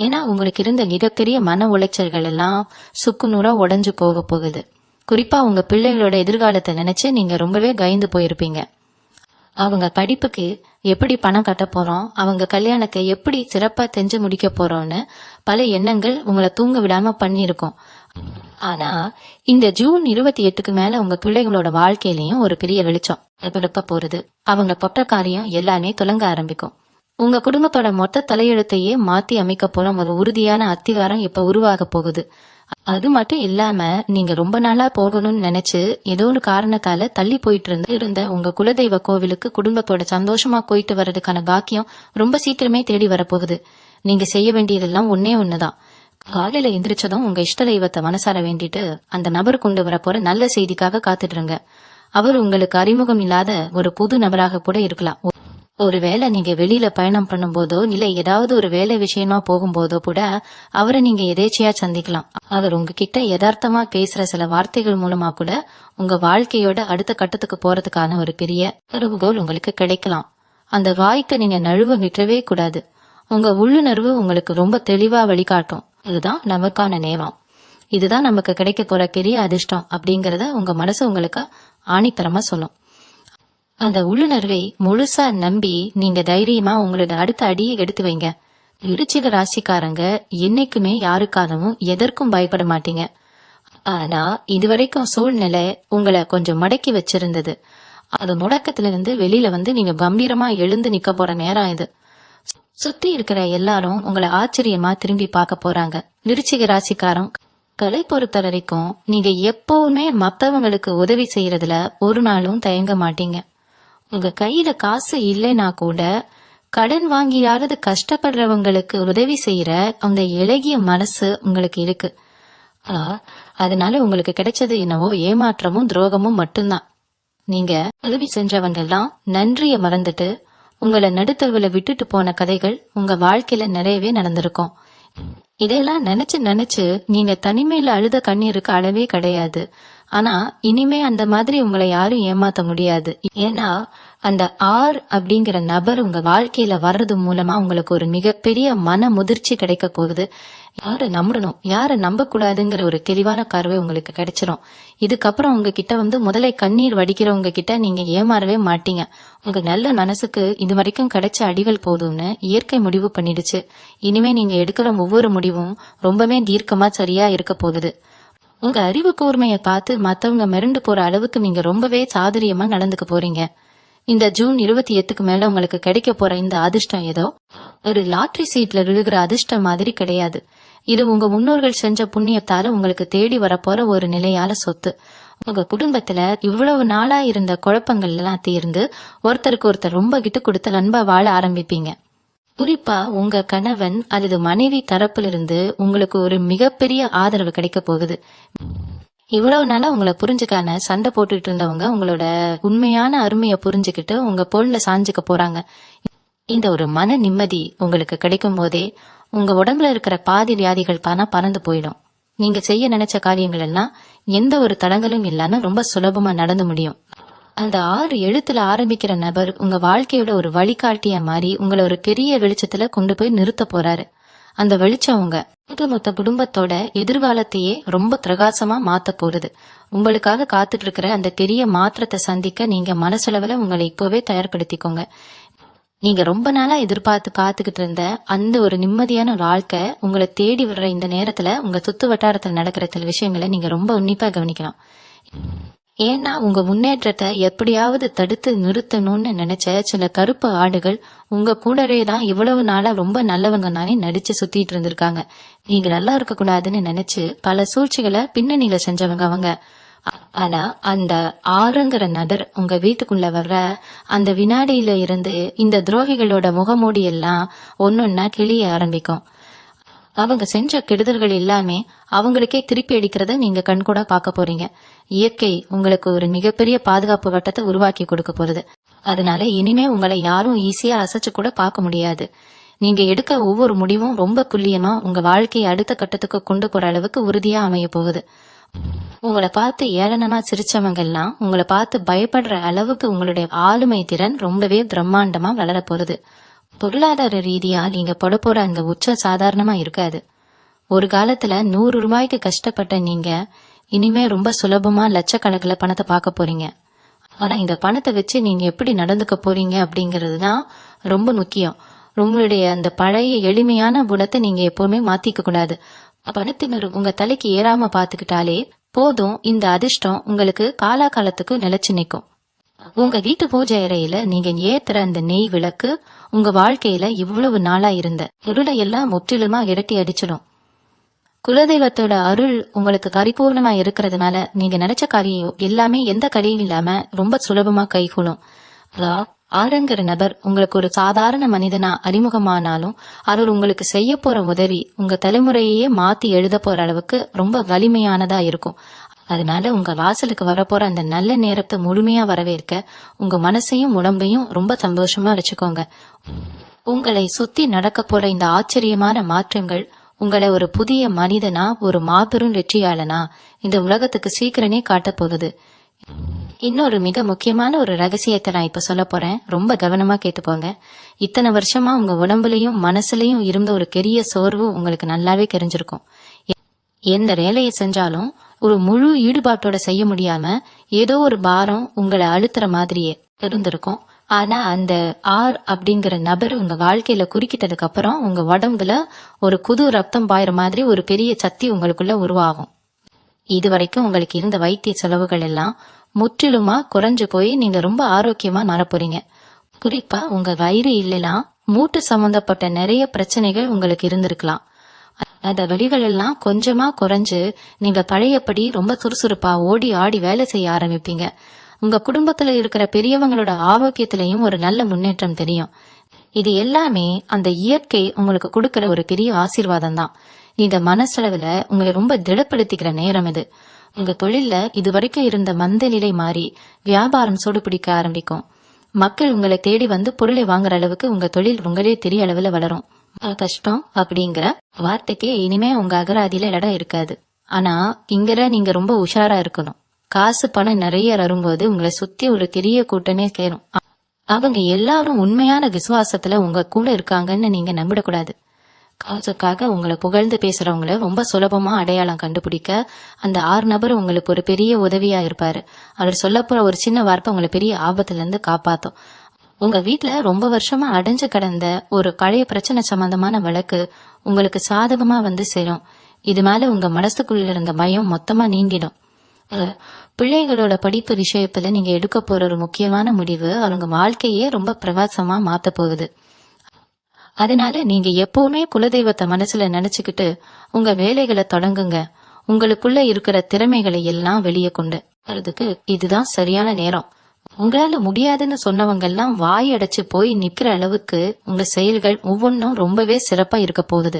ஏன்னா உங்களுக்கு இருந்த மிகப்பெரிய மன உளைச்சல்கள் எல்லாம் சுக்குநூறா உடைஞ்சு போக போகுது. குறிப்பா உங்க பிள்ளைகளோட எதிர்காலத்தை நினைச்சு நீங்க ரொம்பவே பயந்து போயிருப்பீங்க. அவங்க படிப்புக்கு எப்படி பணம் கட்ட போறோம், அவங்க கல்யாணத்தை எப்படி சிறப்பா செஞ்சு முடிக்க போறோம்னு பல எண்ணங்கள் உங்களை தூங்க விடாம பண்ணிருக்கோம். ஆனா இந்த ஜூன் 28க்கு மேல உங்க பிள்ளைகளோட வாழ்க்கையிலயும் ஒரு பெரிய வெளிச்சம் பிறக்க போறது. அவங்க பொட்ட காரியம் எல்லாமே துலங்க ஆரம்பிக்கும். உங்க குடும்பத்தோட மொத்த தலையெழுத்தையே மாத்தி அமைக்க போற ஒரு உறுதியான அத்திவாரம் இப்ப உருவாக போகுது. அது மட்டும் இல்லாம நீங்க ரொம்ப நாளா போகணும்னு நினைச்சு ஏதோ ஒரு காரணத்தால தள்ளி போயிட்டு இருந்த உங்க குலதெய்வ கோவிலுக்கு குடும்பத்தோட சந்தோஷமா போயிட்டு வர்றதுக்கான பாக்கியம் ரொம்ப சீக்கிரமே தேடி வரப்போகுது. நீங்க செய்ய வேண்டியதெல்லாம் ஒன்னே ஒண்ணுதான். காலையில எந்திரிச்சதும் உங்க இஷ்ட தெய்வத்தை மனசார வேண்டிட்டு அந்த நபர் கொண்டு வர போற நல்ல செய்திக்காக காத்துடுங்க. அவர் உங்களுக்கு அறிமுகம் இல்லாத ஒரு புது நபராக கூட இருக்கலாம். ஒருவேளை நீங்க வெளியில பயணம் பண்ணும் போதோ இல்ல ஏதாவது ஒரு வேலை விஷயமா போகும்போதோ கூட அவரை நீங்க எதேச்சையா சந்திக்கலாம். அவர் உங்ககிட்ட யதார்த்தமா பேசுற சில வார்த்தைகள் மூலமா கூட உங்க வாழ்க்கையோட அடுத்த கட்டத்துக்கு போறதுக்கான ஒரு பெரிய கருவுகோல் உங்களுக்கு கிடைக்கலாம். அந்த வாய்க்க நீங்க நழுவ விட்டுறவே கூடாது. உங்க உள்ளுணர்வு உங்களுக்கு ரொம்ப தெளிவா வழிகாட்டும். இதுதான் நமக்கான நேரம், இதுதான் நமக்கு கிடைக்க போற பெரிய அதிர்ஷ்டம் அப்படிங்கறத உங்க மனசு உங்களுக்கு ஆணித்தரமா சொல்லும். அந்த உள்ளுணர்வை முழுசா நம்பி நீங்க தைரியமா உங்களோட அடுத்த அடியை எடுத்து வைங்க. விருச்சிக ராசிக்காரங்க என்னைக்குமே யாருக்காகவும் எதற்கும் பயப்பட மாட்டீங்க. ஆனா இதுவரைக்கும் சூழ்நிலை உங்களை கொஞ்சம் மடக்கி வச்சிருந்தது. அது முடக்கத்திலிருந்து வெளியில வந்து நீங்க கம்பீரமா எழுந்து நிக்க போற நேரம் இது. சுத்தி இருக்கிற எல்லாரும் உங்களை ஆச்சரியமா திரும்பி பார்க்க போறாங்க. விருச்சிக ராசிக்காரம் கலை பொறுத்த வரைக்கும் நீங்க எப்பவுமே மத்தவங்களுக்கு உதவி செய்யறதுல ஒரு நாளும் தயங்க மாட்டீங்க. உங்க கையில காசு இல்லைன்னா கூட கடன் வாங்கியாவது கஷ்டப்படுறவங்களுக்கு உதவி செய்யற அந்த இளகிய மனசு உங்களுக்கு இருக்கு. அதனால உங்களுக்கு கிடைச்சது என்னவோ ஏமாற்றமும் துரோகமும் மட்டும்தான். நீங்க உதவி செஞ்சவங்க எல்லாம் நன்றிய மறந்துட்டு உங்களை நடுத்தருவுல விட்டுட்டு போன கதைகள் உங்க வாழ்க்கையில நிறையவே நடந்திருக்கும். இதெல்லாம் நினைச்சு நீங்க தனிமையில அழுத கண்ணீருக்கு அளவே கிடையாது. ஆனா இனிமே அந்த மாதிரி உங்களை யாரும் ஏமாத்த முடியாது. ஏன்னா அந்த அப்படிங்கிற நபர் உங்க வாழ்க்கையில வர்றது மூலமா உங்களுக்கு ஒரு மிகப்பெரிய மன முதிர்ச்சி கிடைக்க போகுது. யாரை நம்பணும் யாரை நம்ப கூடாதுங்கிற ஒரு தெளிவான பார்வை உங்களுக்கு கிடைச்சிரும். இதுக்கப்புறம் உங்ககிட்ட வந்து முதலை கண்ணீர் வடிக்கிறவங்க கிட்ட நீங்க ஏமாறவே மாட்டீங்க. உங்க நல்ல மனசுக்கு இது வரைக்கும் கிடைச்ச அடிகள் போதும்னு இயற்கை முடிவு பண்ணிடுச்சு. இனிமே நீங்க எடுக்கிற ஒவ்வொரு முடிவும் ரொம்பவே தீர்க்கமா சரியா இருக்க போகுது. உங்க அறிவு கூர்மையை பார்த்து மத்தவங்க மிரண்டு போற அளவுக்கு நீங்க ரொம்பவே சாதுரியமா நடந்துக்க போறீங்க. இந்த ஜூன் 28க்கு மேல உங்களுக்கு கிடைக்க போற இந்த அதிர்ஷ்டம் ஏதோ ஒரு லாட்டரி சீட்ல விழுகிற அதிர்ஷ்டம் மாதிரி கிடையாது. இது உங்க முன்னோர்கள் செஞ்ச புண்ணியத்தால உங்களுக்கு தேடி வரப்போற ஒரு நிலையால சொத்து. உங்க குடும்பத்துல இவ்வளவு நாளா இருந்த குழப்பங்கள் எல்லாம் தீர்ந்து ஒருத்தருக்கு ஒருத்தர் ரொம்ப கிட்ட கொடுத்து நண்பா வாழ ஆரம்பிப்பீங்க. குறிப்பா உங்க கணவன் அல்லது மனைவி தரப்பிலிருந்து உங்களுக்கு ஒரு மிகப்பெரிய ஆதரவு கிடைக்க போகுது. இவ்வளவு நாளா உங்களை புரிஞ்சுக்கான சண்டை போட்டுட்டு இருந்தவங்க உங்களோட உண்மையான அருமையை புரிஞ்சுக்கிட்டு உங்க பொருள்ல சாஞ்சுக்க போறாங்க. இந்த ஒரு மன நிம்மதி உங்களுக்கு கிடைக்கும் போதே உங்க உடம்புல இருக்கிற பாதி வியாதிகள் பறந்து போயிடும். நீங்க செய்ய நினைச்ச காரியங்கள் எல்லாம் எந்த ஒரு தடங்களும் இல்லாம ரொம்ப சுலபமா நடந்து முடியும். அந்த 6 எழுத்துல ஆரம்பிக்கிற நபர் உங்க வாழ்க்கையோட ஒரு வழிகாட்டிய மாதிரி உங்களை ஒரு பெரிய வெளிச்சத்துல கொண்டு போய் நிறுத்த போறாரு. அந்த வெளிச்சம் உங்க மொத்த குடும்பத்தோட எதிர்காலத்தையே ரொம்ப பிரகாசமா மாத்த போறது. உங்களுக்காக காத்துட்டு இருக்கிற அந்த பெரிய மாற்றத்தை சந்திக்க நீங்க மனசளவுல உங்களை இப்பவே தயார்படுத்திக்கோங்க. நீங்க ரொம்ப நாளா எதிர்பார்த்து காத்துக்கிட்டு இருந்த அந்த ஒரு நிம்மதியான வாழ்க்கை உங்களை தேடி வர்ற இந்த நேரத்துல உங்க சுத்து வட்டாரத்துல நடக்கிற சில விஷயங்களை நீங்க ரொம்ப உன்னிப்பா கவனிக்கலாம். ஏன்னா உங்க முன்னேற்றத்தை எப்படியாவது தடுத்து நிறுத்தணும்னு நினைச்ச சில கருப்பு ஆடுகள் உங்க கூடவே தான் இவ்வளவு நாளா ரொம்ப நல்லவங்க நானே நடிச்சு சுத்திட்டு இருந்திருக்காங்க. நீங்க நல்லா இருக்க கூடாதுன்னு நினைச்சு பல சூழ்ச்சிகளை பின்னணியில செஞ்சவங்க அவங்க. ஆனா அந்த 6ங்கிற நபர் உங்க வீட்டுக்குள்ள வர்ற அந்த வினாடியில இருந்து இந்த துரோகிகளோட முகமூடி எல்லாம் ஒன்னொன்னா கிளிய ஆரம்பிக்கும். அவங்க செஞ்ச கெடுதல்கள் எல்லாமே அவங்களுக்கே திருப்பி அடிக்கிறத நீங்க கண்கூட பார்க்க போறீங்க. இயற்கை உங்களுக்கு ஒரு மிகப்பெரிய பாதுகாப்பு வட்டத்தை உருவாக்கி கொடுக்க போறது. அதனால இனிமே உங்களை யாரும் ஈஸியா அசைச்சு கூட பார்க்க முடியாது. நீங்க எடுக்க ஒவ்வொரு முடிவும் ரொம்ப துல்லியமா உங்க வாழ்க்கையை அடுத்த கட்டத்துக்கு கொண்டு போற அளவுக்கு உறுதியா அமைய போகுது. உங்களை பார்த்து ஏளனமா சிரிச்சவங்க எல்லாம் உங்களை பார்த்து பயப்படுற அளவுக்கு உங்களுடைய ஆளுமை திறன் ரொம்பவே பிரம்மாண்டமா வளர போறது. பொருளாதார ரீதியா நீங்க போற அந்த உச்ச சாதாரணமா இருக்காது. ஒரு காலத்துல 100 ரூபாய்க்கு கஷ்டப்பட்ட நீங்க இனிமே ரொம்ப சுலபமா லட்சக்கணக்கில் பணத்தை பார்க்க போறீங்க. ஆனா இந்த பணத்தை வச்சு நீங்க எப்படி நடந்துக்க போறீங்க அப்படிங்கறதுதான் ரொம்ப முக்கியம். உங்களுடைய அந்த பழைய எளிமையான குணத்தை நீங்க எப்பவுமே மாத்திக்க கூடாது. பணத்தினர் உங்க தலைக்கு ஏறாம பாத்துக்கிட்டாலே போதும், இந்த அதிர்ஷ்டம் உங்களுக்கு காலாகாலத்துக்கு நிலைச்சு நிற்கும். உங்க வீட்டு பூஜை அறையில நீங்க ஏத்துற அந்த நெய் விளக்கு உங்க வாழ்க்கையில இவ்வளவு நாளா இருந்த இருளை எல்லாம் முற்றிலுமா விரட்டி அடிச்சிடும். குலதெய்வத்தோட அருள் உங்களுக்கு பரிபூர்ணமா இருக்கிறதுனால நீங்க நினைச்ச காரியம் எல்லாமே எந்த கடையும் இல்லாம ரொம்ப சுலபமா கைகூடும். ஆறுங்கிற நபர் உங்களுக்கு ஒரு சாதாரண மனிதனா அறிமுகமானாலும் அவர் உங்களுக்கு செய்ய போற உதவி உங்க தலைமுறையே மாத்தி எழுத போற அளவுக்கு ரொம்ப வலிமையானதா இருக்கும். அதனால உங்க வாசலுக்கு வரப்போற அந்த நல்ல நேரத்தை முழுமையா வரவேற்க உங்க மனசையும் உடம்பையும் ரொம்ப சந்தோஷமா வச்சுக்கோங்க. உங்களை சுத்தி நடக்க போற இந்த ஆச்சரியமான மாற்றங்கள் உங்களை ஒரு புதிய மனிதனா, ஒரு மாபெரும் வெற்றியாளனா இந்த உலகத்துக்கு சீக்கிரமே காட்ட போகுது. இன்னொரு மிக முக்கியமான ஒரு ரகசியத்தை நான் இப்ப சொல்ல போறேன், ரொம்ப கவனமா கேட்டுப்போங்க. இத்தனை வருஷமா உங்க உடம்புலயும் மனசுலயும் இருந்த ஒரு பெரிய சோர்வு உங்களுக்கு நல்லாவே தெரிஞ்சிருக்கும். எந்த வேலையை செஞ்சாலும் ஒரு முழு ஈடுபாட்டோட செய்ய முடியாம ஏதோ ஒரு பாரம் உங்களை அழுத்துற மாதிரியே இருந்திருக்கும். ஆனா அந்த அப்படிங்கிற நபர் உங்க வாழ்க்கையில குறுக்கிட்டதுக்கு அப்புறம் உங்க உடம்புல ஒரு புது ரத்தம் பாயிற மாதிரி ஒரு பெரிய சக்தி உங்களுக்குள்ள உருவாகும். இதுவரைக்கும் உங்களுக்கு இருந்த வைத்திய செலவுகள் எல்லாம் முற்றிலுமா குறைஞ்சு போய் நீங்க ரொம்ப ஆரோக்கியமா மாறப்போறீங்க. குறிப்பா உங்க வயிறு இல்லைனா மூட்டு சம்பந்தப்பட்ட நிறைய பிரச்சனைகள் உங்களுக்கு இருந்திருக்கலாம். அந்த வலிகள் எல்லாம் கொஞ்சமா குறைஞ்சு நீங்க பழையபடி ரொம்ப சுறுசுறுப்பா ஓடி ஆடி வேலை செய்ய ஆரம்பிப்பீங்க. உங்க குடும்பத்துல இருக்கிற பெரியவங்களோட ஆரோக்கியத்திலையும் ஒரு நல்ல முன்னேற்றம் தெரியும். இது எல்லாமே அந்த இயற்கை உங்களுக்கு கொடுக்கிற ஒரு பெரிய ஆசீர்வாதம் தான். நீங்க மனசளவுல உங்களை ரொம்ப திடப்படுத்திக்கிற நேரம் இது. உங்க தொழில்ல இதுவரைக்கும் இருந்த மந்த நிலை மாறி வியாபாரம் சூடு பிடிக்க ஆரம்பிக்கும். மக்கள் உங்களை தேடி வந்து பொருளை வாங்குற அளவுக்கு உங்க தொழில் உங்களே தெரிய அளவுல வளரும். கஷ்டம் அப்படிங்கிற வார்த்தைக்கே இனிமே உங்க அகராதியில இடம் இருக்காது. ஆனா இங்கற நீங்க ரொம்ப உஷாரா இருக்கணும். காசு பணம் நிறைய வரும்போது உங்களை சுத்தி ஒரு பெரிய கூட்டமே சேரும். அவங்க எல்லாரும் உண்மையான விசுவாசத்துல உங்க கூட இருக்காங்கன்னு நீங்க நம்பிடக்கூடாது. காசுக்காக உங்களை புகழ்ந்து பேசுறவங்கள ரொம்ப சுலபமா அடையாளம் கண்டுபிடிக்க அந்த 6 நபர் உங்களுக்கு ஒரு பெரிய உதவியா இருப்பாரு. அவர் சொல்லப்போற ஒரு சின்ன வார்த்தை உங்களை பெரிய ஆபத்துல இருந்து காப்பாத்தும். உங்க வீட்டுல ரொம்ப வருஷமா அடைஞ்சு கிடந்த ஒரு பழைய பிரச்சனை சம்பந்தமான வழக்கு உங்களுக்கு சாதகமா வந்து சேரும். இது மேல உங்க மனசுக்குள்ள இருந்த பயம் மொத்தமா நீங்கிடும். பிள்ளைகளோட படிப்பு விஷயத்துல நீங்க எடுக்க போற ஒரு முக்கியமான முடிவு அவங்க வாழ்க்கையே ரொம்ப பிரகாசமா மாத்த போகுது. அதனால நீங்க எப்பவுமே குலதெய்வத்தை மனசுல நினைச்சுக்கிட்டு உங்க வேலைகளை தொடங்குங்க. உங்களுக்குள்ள இருக்கிற திறமைகளை எல்லாம் வெளியே கொண்டு வரதுக்கு இதுதான் சரியான நேரம். உங்களால முடியாதுன்னு சொன்னவங்க எல்லாம் வாய் அடைச்சு போய் நிக்கிற அளவுக்கு உங்க செயல்கள் ஒவ்வொன்றும் ரொம்பவே சிறப்பா இருக்க போகுது.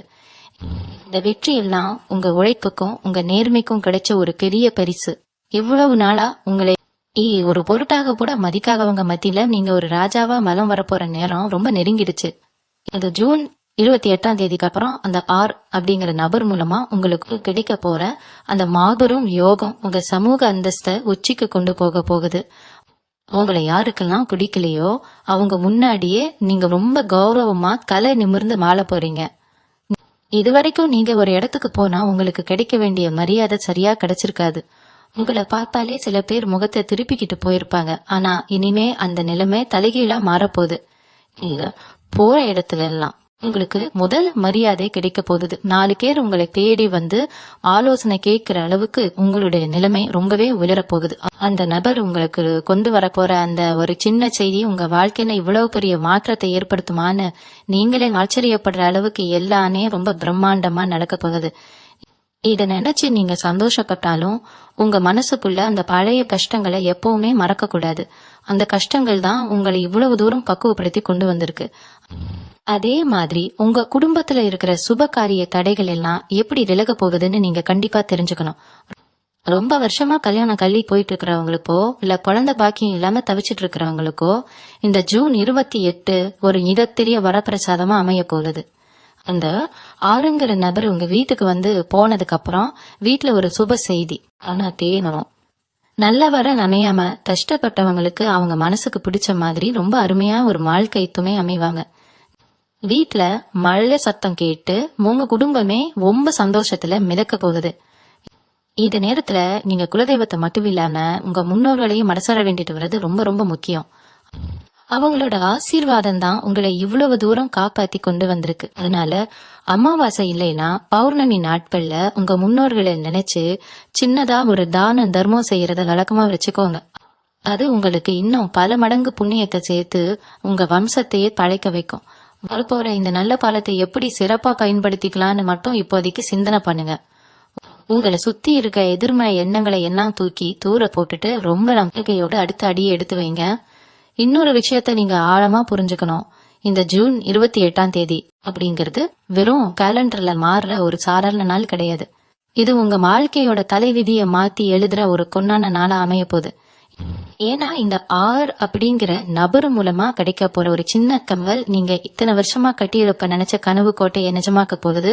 இந்த வெற்றி எல்லாம் உங்க உழைப்புக்கும் உங்க நேர்மைக்கும் கிடைச்ச ஒரு பெரிய பரிசு. இவ்வளவு நாளா உங்களை ஒரு பொருட்டாக கூட மதிக்காதவங்க மத்தியில நீங்க ஒரு ராஜாவா மலம் வரப்போற நேரம் ரொம்ப நெருங்கிடுச்சு. அது ஜூன் 28 அப்புறம் அந்த அப்படிங்கிற நபர் மூலமா உங்களுக்கு கிடைக்க போற அந்த மாபெரும் யோகம் உங்க சமூக அந்தஸ்தை உச்சிக்கு கொண்டு போக போகுது. உங்களை யாருக்கெல்லாம் பிடிக்கலையோ அவங்க முன்னாடியே நீங்க ரொம்ப கௌரவமா தலை நிமிர்ந்து மாள போறீங்க. இதுவரைக்கும் நீங்க ஒரு இடத்துக்கு போனா உங்களுக்கு கிடைக்க வேண்டிய மரியாதை சரியா கிடைச்சிருக்காது. உங்களை பார்த்தாலே சில பேர் முகத்தை திருப்பிக்கிட்டு போயிருப்பாங்க. ஆனா இனிமே அந்த நிலைமை தலைகீழா மாறப்போகுது. நீங்க போற இடத்துல எல்லாம் உங்களுக்கு முதல் மரியாதை கிடைக்க போகுது. 4 பேர் உங்களை தேடி வந்து ஆலோசனை கேட்கிற அளவுக்கு உங்களுடைய நிலைமை ரொம்பவே உயரப்போகுது. அந்த நபர் உங்களுக்கு கொண்டு வரப்போற அந்த ஒரு சின்ன செய்தி உங்க வாழ்க்கையில இவ்வளவு பெரிய மாற்றத்தை ஏற்படுத்துமான்னு நீங்களே ஆச்சரியப்படுற அளவுக்கு எல்லாமே ரொம்ப பிரம்மாண்டமா நடக்க போகுது. இத நினைச்சு நீங்க சந்தோஷப்பட்டாலும் உங்க மனசுக்குள்ள அந்த பழைய கஷ்டங்களை எப்பவுமே மறக்க கூடாது. அந்த கஷ்டங்கள் தான் உங்களை இவ்வளவு தூரம் பக்குவப்படுத்தி கொண்டு வந்திருக்கு. அதே மாதிரி உங்க குடும்பத்துல இருக்கிற சுப காரிய தடைகள் எல்லாம் எப்படி விலக போகுதுன்னு நீங்க கண்டிப்பா தெரிஞ்சுக்கணும். ரொம்ப வருஷமா கல்யாணம் கள்ளி போயிட்டு இருக்கிறவங்களுக்கோ இல்ல குழந்தை பாக்கியம் இல்லாம தவிச்சிட்டு இருக்கிறவங்களுக்கோ இந்த ஜூன் 28 ஒரு மிகப்பெரிய வரப்பிரசாதமா அமைய போகுது. அந்த ஆறுங்கிற நபர் உங்க வீட்டுக்கு வந்து போனதுக்கு அப்புறம் வீட்டுல ஒரு சுப செய்தி. ஆனா தேனணும் நல்ல வர நனையாம கஷ்டப்பட்டவங்களுக்கு அவங்க மனசுக்கு பிடிச்ச மாதிரி ரொம்ப அருமையா ஒரு வாழ்க்கை துணை அமைவாங்க. வீட்டுல மழை சத்தம் கேட்டு உங்க குடும்பமே ரொம்ப சந்தோஷத்துல மிதக்க போகுது. இந்த நேரத்துல நீங்க குலதெய்வத்தை மட்டும் இல்லாம உங்க முன்னோர்களையும் மனசார வேண்டிட்டு வர்றது ரொம்ப ரொம்ப முக்கியம். அவங்களோட ஆசீர்வாதம் தான் உங்களை இவ்வளவு தூரம் காப்பாத்தி கொண்டு வந்திருக்கு. அதனால அமாவாசை இல்லைன்னா பௌர்ணமி நாட்கள்ல உங்க முன்னோர்களை நினைச்சு சின்னதா ஒரு தான தர்மம் செய்யறத வழக்கமா வச்சுக்கோங்க. அது உங்களுக்கு இன்னும் பல மடங்கு புண்ணியத்தை சேர்த்து உங்க வம்சத்தையே பழைக்க வைக்கும். வரப்போற இந்த நல்ல காலத்தை எப்படி சிறப்பா பயன்படுத்திக்கலாம்னு மட்டும் இப்போதைக்கு சிந்தனை பண்ணுங்க. உங்களை சுத்தி இருக்க எதிர்மறை எண்ணங்களை எல்லாம் தூக்கி தூர போட்டுட்டு ரொம்ப நம்பிக்கையோட அடுத்த அடியை எடுத்து வைங்க. இன்னொரு விஷயத்த நீங்க ஆழமா புரிஞ்சுக்கணும். இந்த ஜூன் 28ஆம் தேதி அப்படிங்கிறது வெறும் கேலண்டர்ல மாறுற ஒரு சாதாரண நாள் கிடையாது. இது உங்க வாழ்க்கையோட தலைவிதியை மாத்தி எழுதுற ஒரு பொன்னான நாளா அமைய போகுது. ஏன்னா இந்த ஆர் அப்படிங்கிற நபர் மூலமா கிடைக்க போற ஒரு சின்ன கவல் நீங்க இத்தனை வருஷமா கட்டியிருப்ப நினைச்ச கனவு கோட்டையை நிஜமாக்க போகுது.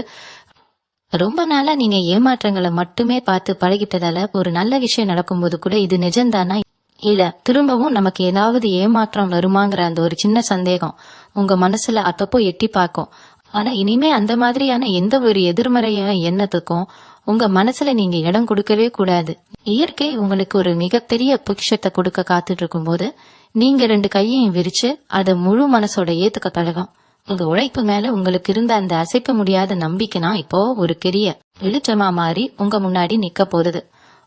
ரொம்ப நாளா நீங்க ஏமாற்றங்களை மட்டுமே பார்த்து பழகிட்டதால ஒரு நல்ல விஷயம் நடக்கும்போது கூட இது நிஜம்தானா இல்ல திரும்பவும் நமக்கு ஏதாவது ஏமாற்றம் வருமாங்கிற அந்த ஒரு சின்ன சந்தேகம் உங்க மனசுல அப்பப்போ எட்டி பார்க்கும். ஆனா இனிமே அந்த மாதிரியான எந்த ஒரு எதிர்மறையான எண்ணத்துக்கும் உங்க மனசுல நீங்க இடம் கொடுக்கவே கூடாது. இயற்கை உங்களுக்கு ஒரு மிகப்பெரிய பொக்கிஷத்தை கொடுக்க காத்துட்டு இருக்கும் போது நீங்க 2 கையையும் விரிச்சு அதை முழு மனசோட ஏத்துக்க பழகும். உங்க உழைப்பு மேல உங்களுக்கு இருந்த அந்த அசைக்க முடியாத நம்பிக்கைனா இப்போ ஒரு பெரிய வெளிச்சமா மாறி உங்க முன்னாடி நிக்க போகுது.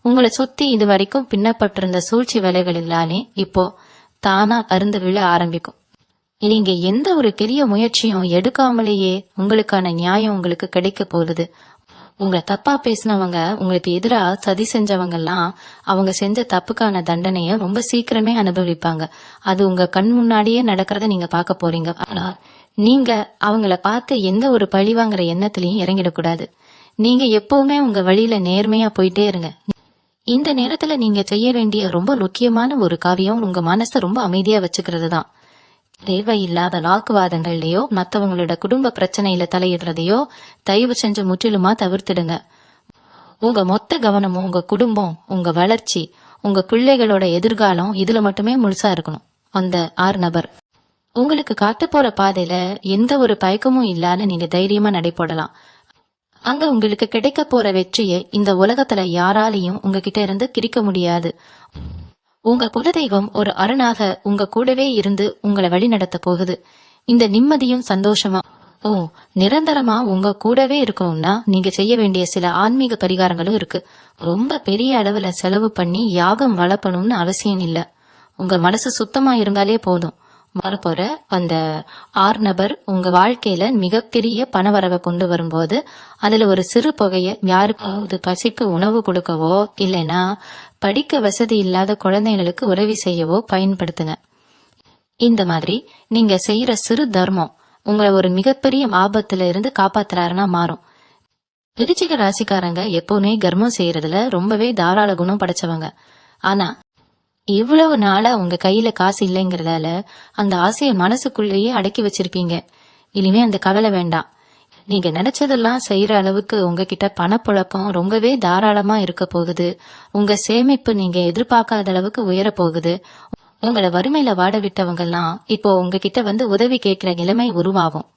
உங்களை சுத்தி இது வரைக்கும் பின்னப்பட்டிருந்த சூழ்ச்சி வேலைகள் எல்லாமே இப்போ தானா அருந்து விழ ஆரம்பிக்கும். நீங்க எந்த ஒரு பெரிய முயற்சியும் எடுக்காமலேயே உங்களுக்கான நியாயம் உங்களுக்கு கிடைக்க போகுது. உங்களை தப்பா பேசினவங்க, உங்களுக்கு எதிரா சதி செஞ்சவங்க எல்லாம் அவங்க செஞ்ச தப்புக்கான தண்டனைய ரொம்ப சீக்கிரமே அனுபவிப்பாங்க. அது உங்க கண் முன்னாடியே நடக்கிறத நீங்க பார்க்க போறீங்க. ஆனா நீங்க அவங்கள பார்த்து எந்த ஒரு பழிவாங்கிற எண்ணத்திலையும் இறங்கிடக்கூடாது. நீங்க எப்பவுமே உங்க வழியில நேர்மையா போயிட்டே இருங்க. இந்த நேரத்துல நீங்க செய்ய வேண்டிய ரொம்ப முக்கியமான ஒரு காரியம் உங்க மனசை ரொம்ப அமைதியா வச்சுக்கிறது தான். தேவையில்லாத வாக்குவாதங்கள்லயோ மத்தவங்களோட குடும்ப பிரச்சனையில தலையிடுறதையோ தயவு செஞ்சு முற்றிலுமா தவிர்த்திடுங்க. உங்க மொத்த கவனமும் உங்க குடும்பம், உங்க வளர்ச்சி, உங்க பிள்ளைகளோட எதிர்காலம் இதுல மட்டுமே முழுசா இருக்கணும். அந்த 6 நபர் உங்களுக்கு காட்டு போற பாதையில எந்த ஒரு பயக்கமும் இல்லாத நீங்க தைரியமா நடைபோடலாம். அங்க உங்களுக்கு கிடைக்க போற வெற்றியை இந்த உலகத்துல யாராலையும் உங்ககிட்ட இருந்து கிரிக்க முடியாது. உங்க குலதெய்வம் ஒரு அரணாக உங்க கூடவே இருந்து உங்களை வழி நடத்த போகுது. இந்த நிம்மதியும் சந்தோஷமா நிரந்தரமா உங்க கூடவே இருக்கணும்னா நீங்க செய்ய வேண்டிய சில ஆன்மீக பரிகாரங்களும் இருக்கு. ரொம்ப பெரிய அளவுல செலவு பண்ணி யாகம் வளர்ப்பணும்னு அவசியம் இல்ல. உங்க மனசு சுத்தமா இருந்தாலே போதும். வரப்போற அந்த 6 நபர் உங்க வாழ்க்கையில மிகப்பெரிய பணவரவை கொண்டு வரும்போது அதுல ஒரு சிறு தொகையை யாருக்காவது பசிக்கு உணவு கொடுக்கவோ இல்லைன்னா படிக்க வசதி இல்லாத குழந்தைகளுக்கு உதவி செய்யவோ பயன்படுத்துங்க. இந்த மாதிரி நீங்க செய்யற சிறு தர்மம் உங்களை ஒரு மிகப்பெரிய ஆபத்துல இருந்து காப்பாத்துறாருன்னா மாறும். விருச்சிக ராசிக்காரங்க எப்பவுமே கர்மம் செய்யறதுல ரொம்பவே தாராள குணம் படைச்சவங்க. ஆனா இவ்வளவு நாளா உங்க கையில காசு இல்லைங்கிறதால அந்த ஆசையை மனசுக்குள்ளேயே அடக்கி வச்சிருப்பீங்க. இனிமே அந்த கவலை வேண்டாம். நீங்க நினைச்சதெல்லாம் செய்யற அளவுக்கு உங்ககிட்ட பணப்புழக்கம் ரொம்பவே தாராளமா இருக்க போகுது. உங்க சேமிப்பு நீங்க எதிர்பார்க்காத அளவுக்கு உயர போகுது. உங்களை வறுமையில வாட விட்டவங்க எல்லாம் இப்போ உங்ககிட்ட வந்து உதவி கேட்கிற நிலைமை உருவாகும்.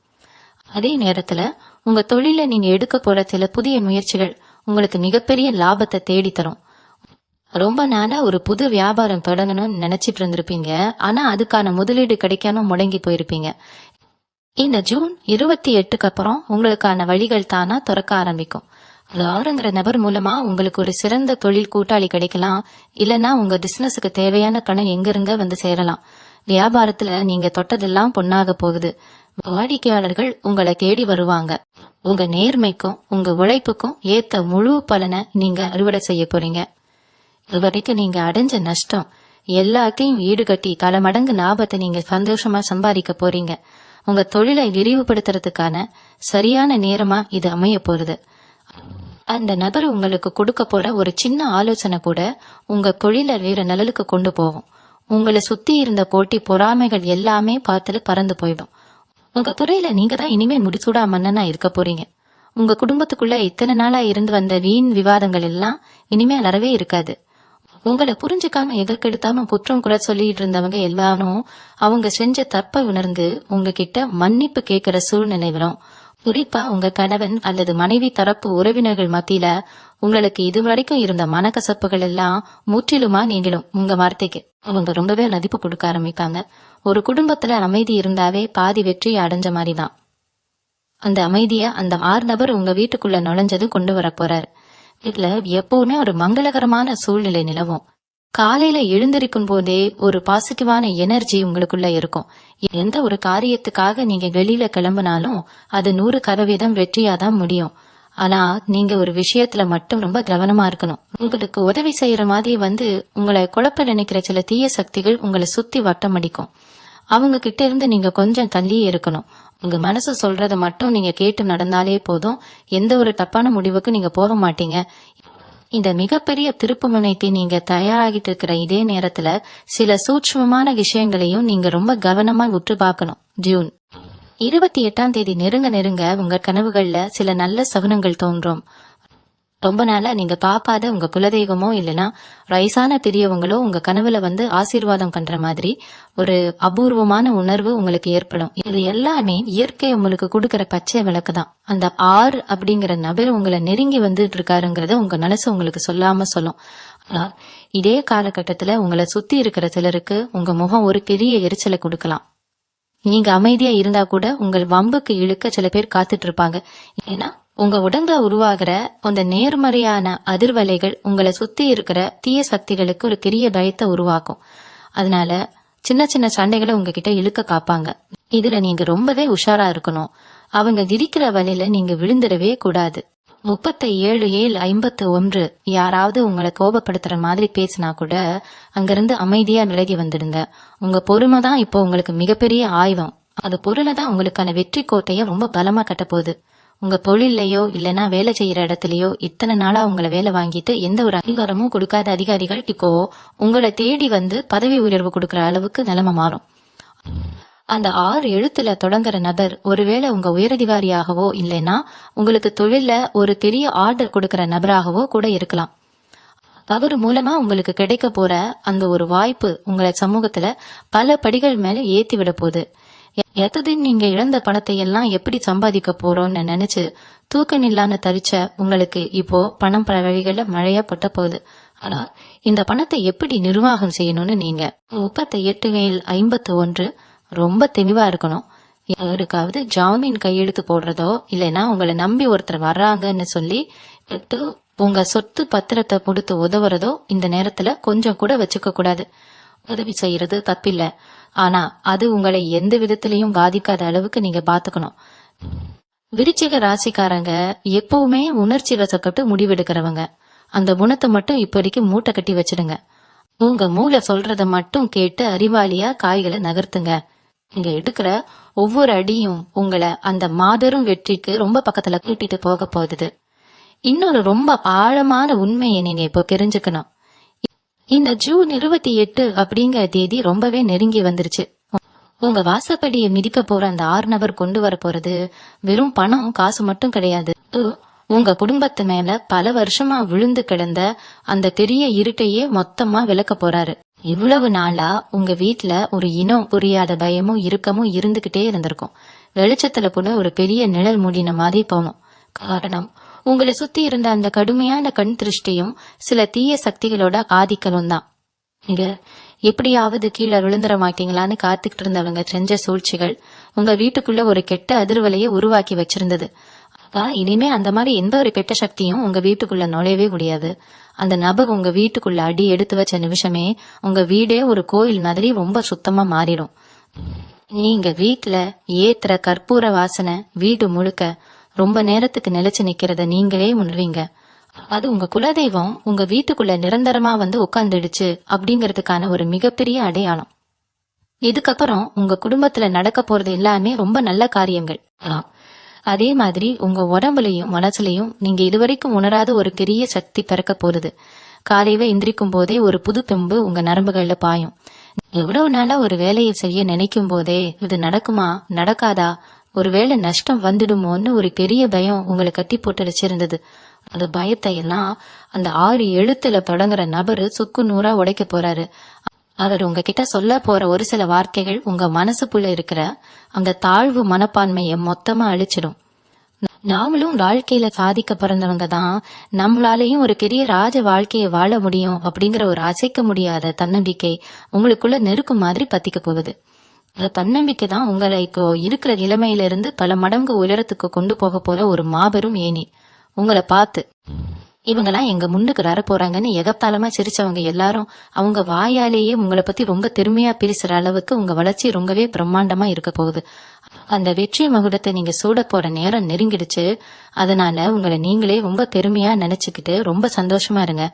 அதே நேரத்துல உங்க தொழில நீங்க எடுக்க போற சில புதிய முயற்சிகள் உங்களுக்கு மிகப்பெரிய லாபத்தை தேடி தரும். ரொம்ப நாளா ஒரு புது வியாபாரம் தொடங்கணும்னு நினைச்சிட்டு இருந்திருப்பீங்க. ஆனா அதுக்கான முதலீடு கிடைக்காம முடங்கி போயிருப்பீங்க. இந்த ஜூன் 28க்கு அப்புறம் உங்களுக்கான வழிகள் தானா திறக்க ஆரம்பிக்கும். ஆறுங்கிற நபர் மூலமா உங்களுக்கு ஒரு சிறந்த தொழில் கூட்டாளி கிடைக்கலாம். இல்லைன்னா உங்க பிசினஸுக்கு தேவையான கடன் எங்கிருங்க வந்து சேரலாம். வியாபாரத்துல நீங்க தொட்டதெல்லாம் பொன்னாக போகுது. வாடிக்கையாளர்கள் உங்களை தேடி வருவாங்க. உங்க நேர்மைக்கும் உங்க உழைப்புக்கும் ஏத்த முழு பலனை நீங்க அறுவடை செய்ய போறீங்க. இதுவரைக்கும் நீங்க அடைஞ்ச நஷ்டம் எல்லாத்தையும் ஈடுகட்டி பல மடங்கு லாபத்தை நீங்க சந்தோஷமா சம்பாதிக்க போறீங்க. உங்க தொழிலை விரிவுபடுத்துறதுக்கான சரியான நேரமா இது அமைய போறது. அந்த நபர் உங்களுக்கு கொடுக்க போற ஒரு சின்ன ஆலோசனை கூட உங்க தொழிலை வேற நிழலுக்கு கொண்டு போகும். உங்களை சுத்தி இருந்த போட்டி பொறாமைகள் எல்லாமே பார்த்துல பறந்து போயிடும். உங்க துறையில நீங்க தான் இனிமே முடிசூடா மன்னனா இருக்க போறீங்க. உங்க குடும்பத்துக்குள்ள இத்தனை நாளா இருந்து வந்த வீண் விவாதங்கள் எல்லாம் இனிமே அறவே இருக்காது. உங்களை புரிஞ்சுக்காம எதற்கெடுத்தாலும் குற்றம் கூட சொல்லிட்டு இருந்தவங்க எல்லாரும் அவங்க செஞ்ச தப்பை உணர்ந்து உங்ககிட்ட மன்னிப்பு கேட்கிற சூழ்நிலை வரும். குறிப்பா உங்க கணவன் அல்லது மனைவி தரப்பு உறவினர்கள் மத்தியில உங்களுக்கு இதுவரைக்கும் இருந்த மனக்கசப்புகள் எல்லாம் முற்றிலுமா நீங்கிடும். உங்க வார்த்தைக்கு அவங்க ரொம்பவே மதிப்பு கொடுக்க ஆரம்பிப்பாங்க. ஒரு குடும்பத்துல அமைதி இருந்தாவே பாதி வெற்றி அடைஞ்ச மாதிரிதான். அந்த அமைதிய அந்த 6 நபர் உங்க வீட்டுக்குள்ள நுழைஞ்சது கொண்டு வர போறாரு. இதுல எப்பவுமே ஒரு மங்களகரமான சூழ்நிலை நிலவும். காலையில எழுந்திருக்கும் போதே ஒரு பாசிட்டிவான எனர்ஜி உங்களுக்குள்ள இருக்கும். எந்த ஒரு காரியத்துக்காக நீங்க வெளியில கிளம்பினாலும் அது 100% வெற்றியாதான் முடியும். ஆனா நீங்க ஒரு விஷயத்துல மட்டும் ரொம்ப கவனமா இருக்கணும். உங்களுக்கு உதவி செய்யற மாதிரி உங்களை குழப்ப நினைக்கிற சில தீய சக்திகள் உங்களை சுத்தி வட்டம் அடிக்கும். அவங்க கிட்ட இருந்து நீங்க கொஞ்சம் தள்ளியே இருக்கணும். உங்க மனசு சொல்றத மட்டும் நீங்க கேட்டு நடந்தாலே போதும். எந்த ஒரு தப்பான முடிவுக்கு நீங்க போக மாட்டீங்க. இந்த மிகப்பெரிய திருப்புமுனைக்கு நீங்க தயாராகிட்டு இருக்கிற இதே நேரத்துல சில சூட்சுமமான விஷயங்களையும் நீங்க ரொம்ப கவனமா உற்று பார்க்கணும். ஜூன் 28ஆம் தேதி நெருங்க உங்க கனவுகள்ல சில நல்ல சகுனங்கள் தோன்றும். ரொம்ப நாளா நீங்க பாப்பாத உங்க குலதெய்வமோ இல்லைன்னா வயசான பெரியவங்களோ உங்க கனவுல ஆசீர்வாதம் பண்ற மாதிரி ஒரு அபூர்வமான உணர்வு உங்களுக்கு ஏற்படும். இது எல்லாமே இயற்கை உங்களுக்கு கொடுக்கற பச்சை விளக்கு தான். அந்த 6 அப்படிங்கிற நபர் உங்களை நெருங்கி வந்துட்டு இருக்காருங்கிறத உங்க மனசு உங்களுக்கு சொல்லாம சொல்லும். ஆனா இதே காலகட்டத்துல உங்களை சுத்தி இருக்கிற சிலருக்கு உங்க முகம் ஒரு பெரிய எரிச்சலை கொடுக்கலாம். நீங்க அமைதியா இருந்தா கூட உங்கள் வம்புக்கு இழுக்க சில பேர் காத்துட்டு இருப்பாங்க. ஏன்னா உங்க உடம்புல உருவாகிற அந்த நேர்மறையான அதிர்வலைகள் உங்களை சுத்தி இருக்கிற தீய சக்திகளுக்கு ஒரு பெரிய பயத்தை உருவாக்கும். அதனால சின்ன சின்ன சண்டைகளை உங்ககிட்ட இழுக்க காப்பாங்க. இதுல நீங்க ரொம்பவே உஷாரா இருக்கணும். அவங்க விதிக்கிற வழியில நீங்க விழுந்துடவே கூடாது. 37/7/51 யாராவது உங்களை கோபப்படுத்துற மாதிரி பேசினா கூட அங்கிருந்து அமைதியா விலகி வந்துடுங்க. உங்க பொறுமை தான் இப்போ உங்களுக்கு மிகப்பெரிய ஆயுதம். அது பொருளை தான் உங்களுக்கான வெற்றி கோட்டைய ரொம்ப பலமா கட்ட போகுது. உங்க தொழிலையோ இல்லைன்னா வேலை செய்யற இடத்துலயோ இத்தனை நாளா உங்களை வேலை வாங்கிட்டு எந்த ஒரு அதிகாரமும் கொடுக்காத அதிகாரிகள் இப்போ உங்களை தேடி பதவி உயர்வு கொடுக்கற அளவுக்கு நிலைமை மாறும். அந்த 6 எழுத்துல தொடங்குற நபர் ஒருவேளை உங்க உயரதிகாரியாகவோ இல்லைன்னா உங்களுக்கு தொழில ஒரு பெரிய ஆர்டர் கொடுக்கற நபராகவோ கூட இருக்கலாம். அவர் மூலமா உங்களுக்கு கிடைக்க போற அந்த ஒரு வாய்ப்பு உங்களை சமூகத்துல பல படிகள் மேல ஏத்தி விட போகுது. எத்ததின் நீங்க இழந்த பணத்தை எல்லாம் எப்படி சம்பாதிக்க போறோம்னு நினைச்சு தூக்கம் இல்லாம தவிச்ச உங்களுக்கு இப்போ பணம் பல வழிகள்ல மழையா பட்ட போகுது. ஆனா இந்த பணத்தை எப்படி நிர்வாகம் செய்யணும்னு நீங்க 38/51 ரொம்ப தெளிவா இருக்கணும். யாருக்காவது ஜாமீன் கையெழுத்து போடுறதோ இல்லைன்னா உங்களை நம்பி ஒருத்தர் வர்றாங்கன்னு சொல்லி உங்க சொத்து பத்திரத்தை கொடுத்து உதவுறதோ இந்த நேரத்துல கொஞ்சம் கூட வச்சுக்க கூடாது. உதவி செய்யறது தப்பில்ல, ஆனா அது உங்களை எந்த விதத்திலையும் பாதிக்காத அளவுக்கு நீங்க பாத்துக்கணும். விருச்சிக ராசிக்காரங்க எப்பவுமே உணர்ச்சி வசப்பட்டு முடிவெடுக்கிறவங்க. அந்த குணத்தை மட்டும் இப்போதைக்கு மூட்டை கட்டி வச்சிடுங்க. உங்க மூளை சொல்றத மட்டும் கேட்டு அறிவாளியா காய்களை நகர்த்துங்க. நீங்க எடுக்கிற ஒவ்வொரு அடியும் உங்களை அந்த மாபெரும் வெற்றிக்கு ரொம்ப பக்கத்துல கூட்டிட்டு போக போகுது. இன்னொரு ரொம்ப ஆழமான உண்மையை நீங்க இப்போ தெரிஞ்சுக்கணும். இந்த ஜூன் 28 அப்படிங்கிற தேதி ரொம்பவே நெருங்கி வந்துருச்சு. உங்க வாசப்படியை மிதிக்க போற அந்த 6 நபர் கொண்டு வர போறது வெறும் பணம் காசு மட்டும் கிடையாது. உங்க குடும்பத்து மேல பல வருஷமா விழுந்து கிடந்த அந்த பெரிய இருட்டையே மொத்தமா விளக்க போறாரு. இவ்வளவு நாளா உங்க வீட்டுல ஒரு இனம் புரியாத பயமும் இறுக்கமும் இருந்துகிட்டே இருந்திருக்கும். வெளிச்சத்துல கூட ஒரு பெரிய நிழல் மூடின மாதிரி போனோம். காரணம் உங்களை சுத்தி இருந்த அந்த கடுமையான கண் திருஷ்டியும் சில தீய சக்திகளோட ஆதிக்கலும் தான். நீங்க எப்படியாவது கீழே விழுந்துட மாட்டீங்களான்னு காத்துக்கிட்டு இருந்தவங்க செஞ்ச சூழ்ச்சிகள் உங்க வீட்டுக்குள்ள ஒரு கெட்ட அதிர்வலையை உருவாக்கி வச்சிருந்தது. இனிமே அந்த மாதிரி எந்த ஒரு கெட்ட சக்தியும் உங்க வீட்டுக்குள்ள நுழையவே முடியாது. அந்த நபர் உங்க வீட்டுக்குள்ள அடி எடுத்து வச்ச நிமிஷமே உங்க வீடே ஒரு கோயில் மாதிரி ரொம்ப சுத்தமா மாறிடும். நீங்க வீட்டுல ஏத்துற கற்பூர வாசனை வீடு முழுக்க ரொம்ப நேரத்துக்கு நிலைச்சு நிக்கிறத நீங்களே உணர்வீங்க. அது உங்க குலதெய்வம் உங்க வீட்டுக்குள்ள நிரந்தரமா உட்கார்ந்துடுச்சு அப்படிங்கறதுக்கான ஒரு மிகப்பெரிய அடையாளம். இதுக்கப்புறம் உங்க குடும்பத்துல நடக்க போறது எல்லாமே ரொம்ப நல்ல காரியங்கள். அதே மாதிரி உங்க உடம்புலையும் மனசுலையும் நீங்க இதுவரைக்கும் உணராத ஒரு பெரிய சக்தி பிறக்க போறது. காலையில எந்திரிக்கும் போதே ஒரு புது பெம்பு உங்க நரம்புகள்ல பாயும். எவ்வளவு நாளா ஒரு வேலையை செய்ய நினைக்கும் போதே இது நடக்குமா நடக்காதா, ஒருவேளை நஷ்டம் வந்துடுமோன்னு ஒரு பெரிய பயம் உங்களை கட்டி போட்டு வச்சிருந்தது. அந்த பயத்தை எல்லாம் அந்த 6 எழுத்துல தொடங்குற நபரு சுக்கு நூறா உடைக்க போறாரு. அவர் உங்ககிட்ட சொல்ல போற ஒரு சில வார்த்தைகள் உங்க மனசுக்குள்ள இருக்கிற அந்த தாழ்வு மனப்பான்மைய மொத்தமா அழிச்சிடும். நாமளும் வாழ்க்கையில சாதிக்க பிறந்தவங்க தான். நம்மளாலேயும் ஒரு பெரிய ராஜ வாழ்க்கையை வாழ முடியும் அப்படிங்கிற ஒரு அசைக்க முடியாத தன்னம்பிக்கை உங்களுக்குள்ள நெருக்கும் மாதிரி பத்திக்க போகுது. அந்த தன்னம்பிக்கை தான் உங்களை இப்போ இருக்கிற நிலைமையில இருந்து பல மடங்கு உயரத்துக்கு கொண்டு போக போற ஒரு மாபெரும் ஏணி. உங்களை பார்த்து இவங்கெல்லாம் எங்க முன்னுக்கு வர போறாங்கன்னு எகத்தாளமா சிரிச்சவங்க எல்லாரும் அவங்க வாயாலேயே உங்களை பத்தி ரொம்ப பெருமையா பேசுற அளவுக்கு உங்க வளர்ச்சி ரொம்பவே பிரம்மாண்டமா இருக்க போகுது. அந்த வெற்றி மகுடத்தை நீங்க சூட போற நேரம் நெருங்கிடுச்சு. அதனால உங்களை நீங்களே ரொம்ப பெருமையா நினைச்சுக்கிட்டு ரொம்ப சந்தோஷமா இருங்க.